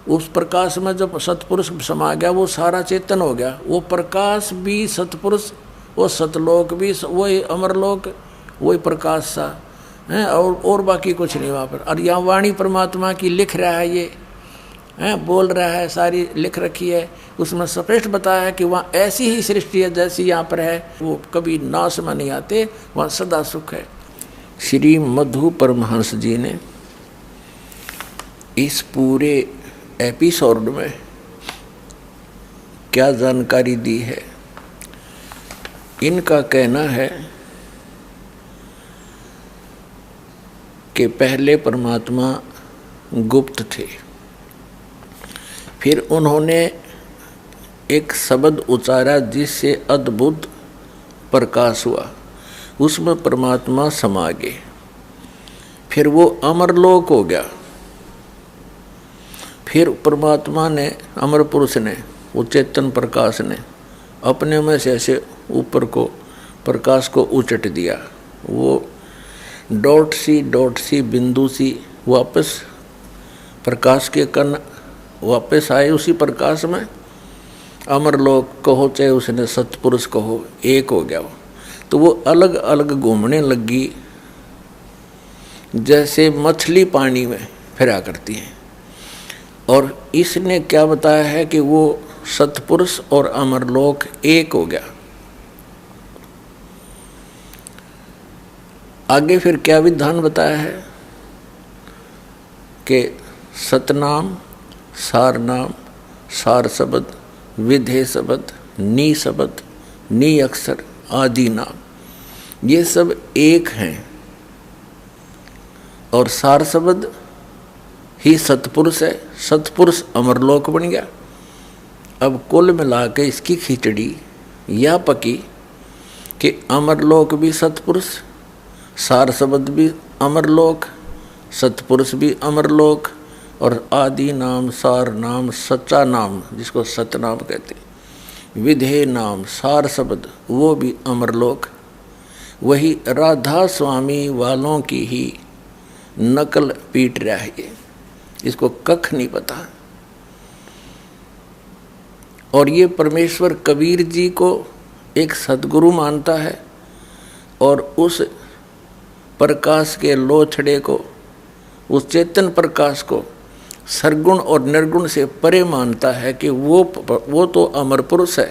उस प्रकाश में जब सतपुरुष समा गया वो सारा चेतन हो गया। वो प्रकाश भी सतपुरुष, वो सतलोक भी वही अमरलोक, वही प्रकाश सा है, और बाकी कुछ नहीं वहाँ पर। और यहाँ वाणी परमात्मा की लिख रहा है, ये है बोल रहा है, सारी लिख रखी है। उसमें स्पष्ट बताया है कि वहाँ ऐसी ही सृष्टि है जैसी यहाँ पर है, वो कभी नाश में नहीं आते, वहाँ सदा सुख है। श्री मधु परमहंस जी ने इस पूरे एपिसोड में क्या जानकारी दी है। इनका कहना है कि पहले परमात्मा गुप्त थे, फिर उन्होंने एक शब्द उच्चारा जिससे अद्भुत प्रकाश हुआ, उसमें परमात्मा समा गए। फिर वो अमरलोक हो गया। फिर परमात्मा ने, अमर पुरुष ने, वो चेतन प्रकाश ने अपने में से ऐसे ऊपर को प्रकाश को उचट दिया। वो डॉट सी बिंदु सी वापस प्रकाश के कण वापस आए उसी प्रकाश में। अमरलोक कहो चाहे उसने सतपुरुष कहो, एक हो गया वो। तो वो अलग अलग घूमने लगी, जैसे मछली पानी में फिरा करती है। और इसने क्या बताया है कि वो सतपुरुष और अमरलोक एक हो गया। आगे फिर क्या विधान बताया है कि सतनाम, सारनाम सार शब्द, विधेय शब्द, नी शब्द, नी अक्षर आदि नाम, ये सब एक हैं। और सार शब्द ही सतपुरुष है। सतपुरुष अमरलोक बन गया। अब कुल मिला के इसकी खिचड़ी या पकी कि अमरलोक भी सतपुरुष, सार शब्द भी अमरलोक, सतपुरुष भी अमरलोक, और आदि नाम, सार नाम, सच्चा नाम जिसको सतनाम कहते हैं, विधेय नाम, सार शब्द वो भी अमरलोक। वही राधा स्वामी वालों की ही नकल पीट रहा है ये, इसको कख नहीं पता। और ये परमेश्वर कबीर जी को एक सद्गुरु मानता है और उस प्रकाश के लोछड़े को, उस चेतन प्रकाश को सरगुण और निर्गुण से परे मानता है कि वो तो अमर पुरुष है।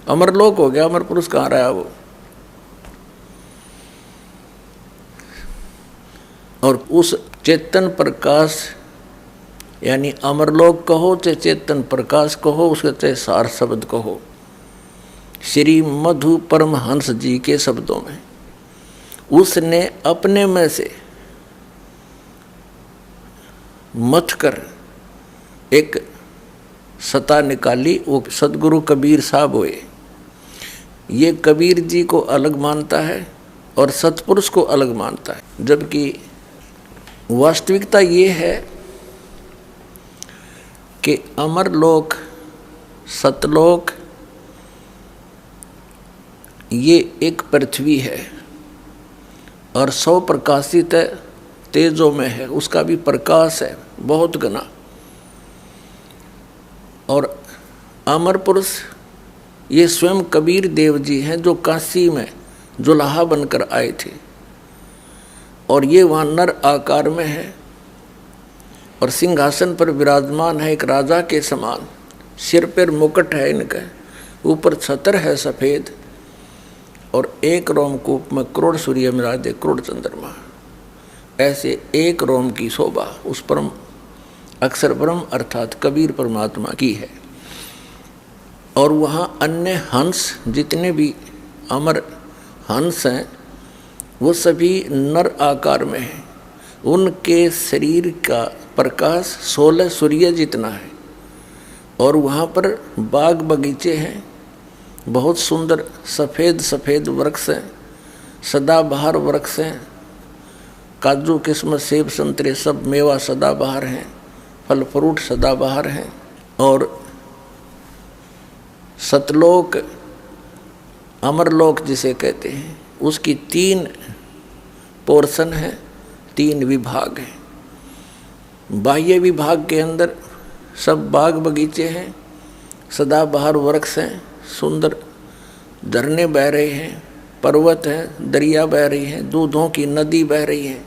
अमरलोक हो गया, अमर पुरुष कहाँ रहा वो। और उस चेतन प्रकाश यानी अमरलोक कहो चाहे चेतन प्रकाश कहो, उसके चाहे सार शब्द कहो, श्री मधु परमहंस जी के शब्दों में उसने अपने में से मथ कर एक सता निकाली। वो सदगुरु कबीर साहब हुए। ये कबीर जी को अलग मानता है और सतपुरुष को अलग मानता है, जबकि वास्तविकता ये है कि अमरलोक, सतलोक ये एक पृथ्वी है और 100 प्रकाशित है, तेजों में है, उसका भी प्रकाश है बहुत घना। और अमर पुरुष ये स्वयं कबीर देव जी हैं जो काशी में जुलाहा बनकर आए थे, और ये वहाँ नर आकार में है और सिंहासन पर विराजमान है एक राजा के समान। सिर पर मुकुट है इनका, ऊपर छत्र है सफ़ेद, और एक रोमकूप में करोड़ सूर्य मिला दे करोड़ चंद्रमा। ऐसे एक रोम की शोभा उस परम अक्षर ब्रह्म अर्थात कबीर परमात्मा की है। और वहाँ अन्य हंस जितने भी अमर हंस हैं वो सभी नर आकार में हैं। उनके शरीर का प्रकाश 16 सूर्य जितना है। और वहाँ पर बाग बगीचे हैं, बहुत सुंदर सफ़ेद सफ़ेद वृक्ष हैं, सदाबहार वृक्ष हैं, काजू किस्मत सेब संतरे सब मेवा सदाबहार हैं, फल फ्रूट सदाबहार हैं। और सतलोक अमरलोक जिसे कहते हैं उसकी 3 पोर्शन है, 3 विभाग हैं। बाह्य विभाग के अंदर सब बाग बगीचे हैं, सदाबहार वृक्ष हैं, सुंदर झरने बह रहे हैं, पर्वत हैं, दरिया बह रही हैं, दूधों की नदी बह रही है।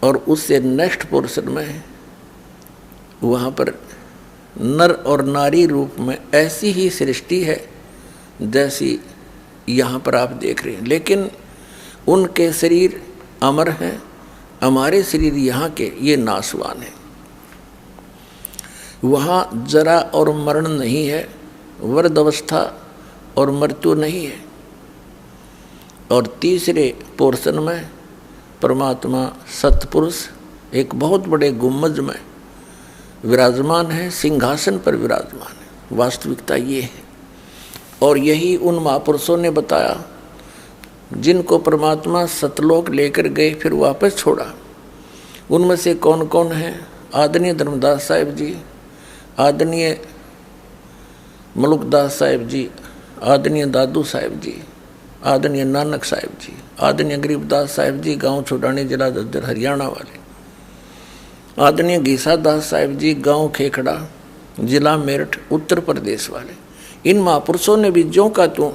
और उससे नेक्स्ट पोर्शन में वहाँ पर नर और नारी रूप में ऐसी ही सृष्टि है जैसी यहाँ पर आप देख रहे हैं, लेकिन उनके शरीर अमर हैं, हमारे शरीर यहाँ के ये नाशवान हैं। वहाँ जरा और मरण नहीं है, वृद्ध अवस्था और मृत्यु नहीं है। और तीसरे पोर्शन में परमात्मा सतपुरुष एक बहुत बड़े गुम्बज में विराजमान है, सिंहासन पर विराजमान है। वास्तविकता ये है। और यही उन महापुरुषों ने बताया जिनको परमात्मा सतलोक लेकर गए फिर वापस छोड़ा। उनमें से कौन कौन हैं? आदरणीय धर्मदास साहिब जी, आदरणीय मलुकदास साहिब जी, आदरणीय दादू साहिब जी, आदरणीय नानक साहिब जी, आदरणीय गरीबदास साहिब जी गांव छोड़ानी जिला झज्जर हरियाणा वाले, आदरणीय गीसा दास साहिब जी गांव खेखड़ा जिला मेरठ उत्तर प्रदेश वाले। इन महापुरुषों ने भी ज्यों का त्यों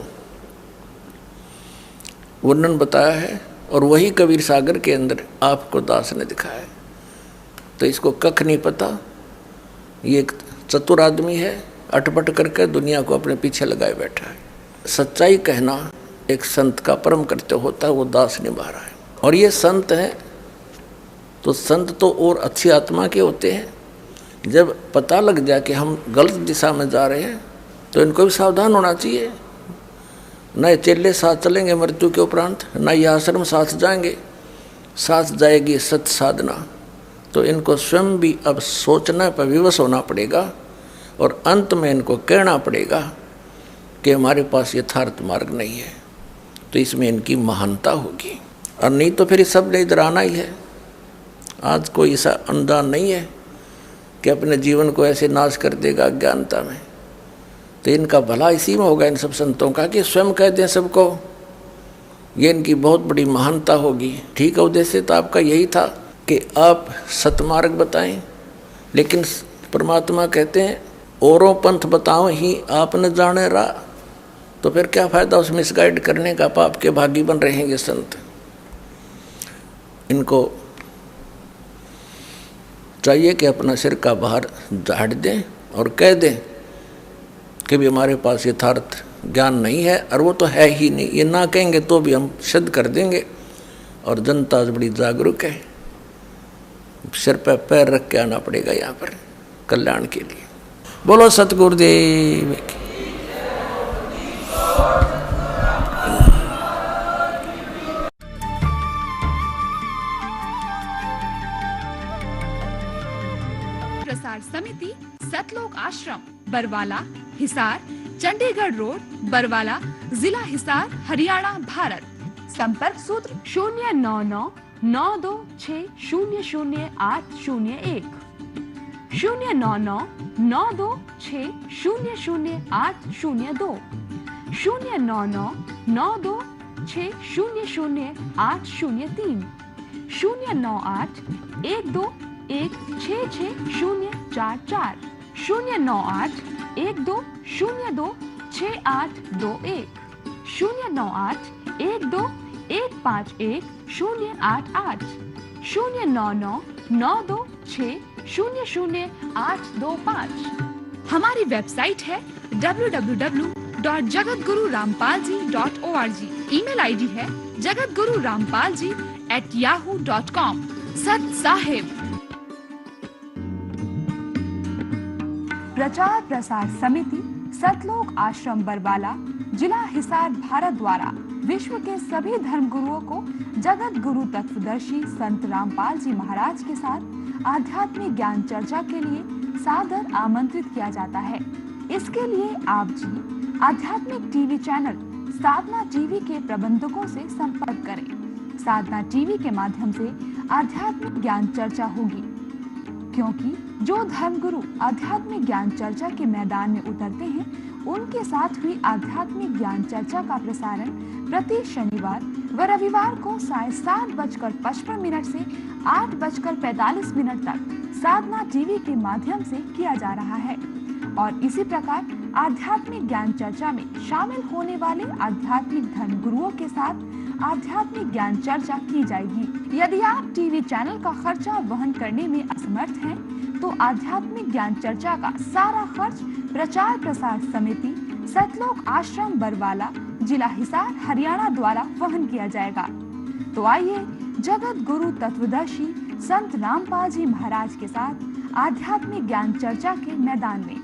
वर्णन बताया है और वही कबीर सागर के अंदर आपको दास ने दिखाया है। तो इसको कख नहीं पता, ये एक चतुर आदमी है, अटपट करके दुनिया को अपने पीछे लगाए बैठा है। सच्चाई कहना एक संत का परम कर्तव्य होता है, वो दास निभा रहा है। और ये संत हैं तो संत तो और अच्छी आत्मा के होते हैं, जब पता लग जाए कि हम गलत दिशा में जा रहे हैं तो इनको भी सावधान होना चाहिए। न ये चेले साथ चलेंगे मृत्यु के उपरांत, न ये आश्रम साथ जाएंगे, साथ जाएगी सत साधना। तो इनको स्वयं भी अब सोचना पर विवश होना पड़ेगा और अंत में इनको कहना पड़ेगा कि हमारे पास यथार्थ मार्ग नहीं है। तो इसमें इनकी महानता होगी, और नहीं तो फिर सब ने इधर आना ही है। आज कोई ऐसा अनजान नहीं है कि अपने जीवन को ऐसे नाश कर देगा अज्ञानता में। तो इनका भला इसी में होगा इन सब संतों का कि स्वयं कह दें सबको, ये इनकी बहुत बड़ी महानता होगी। ठीक है, उद्देश्य तो आपका यही था कि आप सतमार्ग बताएं, लेकिन परमात्मा कहते हैं औरों पंथ बताओ ही आप न जाने रहा। तो फिर क्या फायदा उस मिसगाइड करने का, पाप के भागी बन रहेंगे संत। इनको चाहिए कि अपना सिर का बाहर झाड़ दें और कह दें कि भी हमारे पास यथार्थ ज्ञान नहीं है, और वो तो है ही नहीं। ये ना कहेंगे तो भी हम सिद्ध कर देंगे। और जनता बड़ी जागरूक है, सिर पर पैर रख के आना पड़ेगा यहाँ पर कल्याण के लिए। बोलो सतगुरुदेव की। प्रसार समिति सतलोक आश्रम बरवाला हिसार चंडीगढ़ रोड बरवाला जिला हिसार हरियाणा भारत। संपर्क सूत्र 09992600801 09992600802 09992600803 09812166044 09812026821 09812151088 09992600825। हमारी वेबसाइट है www.jagatgururampalji.org। ईमेल आईडी है jagatgururampalji@yahoo.com। सत साहिब। प्रचार प्रसार समिति सतलोक आश्रम बरवाला जिला हिसार भारत द्वारा विश्व के सभी धर्म गुरुओं को जगत गुरु तत्वदर्शी संत रामपाल जी महाराज के साथ आध्यात्मिक ज्ञान चर्चा के लिए सादर आमंत्रित किया जाता है। इसके लिए आप जी आध्यात्मिक टीवी चैनल साधना टीवी के प्रबंधकों से संपर्क करें। साधना टीवी के माध्यम से आध्यात्मिक ज्ञान चर्चा होगी, क्योंकि जो धर्मगुरु आध्यात्मिक ज्ञान चर्चा के मैदान में उतरते हैं उनके साथ हुई आध्यात्मिक ज्ञान चर्चा का प्रसारण प्रति शनिवार व रविवार को 7:55 से 8:45 तक साधना टीवी के माध्यम से किया जा रहा है। और इसी प्रकार आध्यात्मिक ज्ञान चर्चा में शामिल होने वाले आध्यात्मिक धर्म गुरुओं के साथ आध्यात्मिक ज्ञान चर्चा की जाएगी। यदि आप टीवी चैनल का खर्चा वहन करने में असमर्थ हैं, तो आध्यात्मिक ज्ञान चर्चा का सारा खर्च प्रचार प्रसार समिति सतलोक आश्रम बरवाला जिला हिसार हरियाणा द्वारा वहन किया जाएगा। तो आइए जगत गुरु तत्वदर्शी संत रामपाल जी महाराज के साथ आध्यात्मिक ज्ञान चर्चा के मैदान में।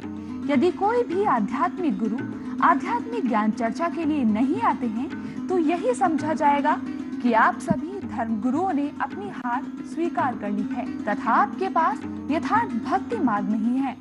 यदि कोई भी आध्यात्मिक गुरु आध्यात्मिक ज्ञान चर्चा के लिए नहीं आते हैं, तो यही समझा जाएगा कि आप सभी धर्म गुरुओं ने अपनी हार स्वीकार कर ली है तथा आपके पास यथार्थ भक्ति मार्ग नहीं है।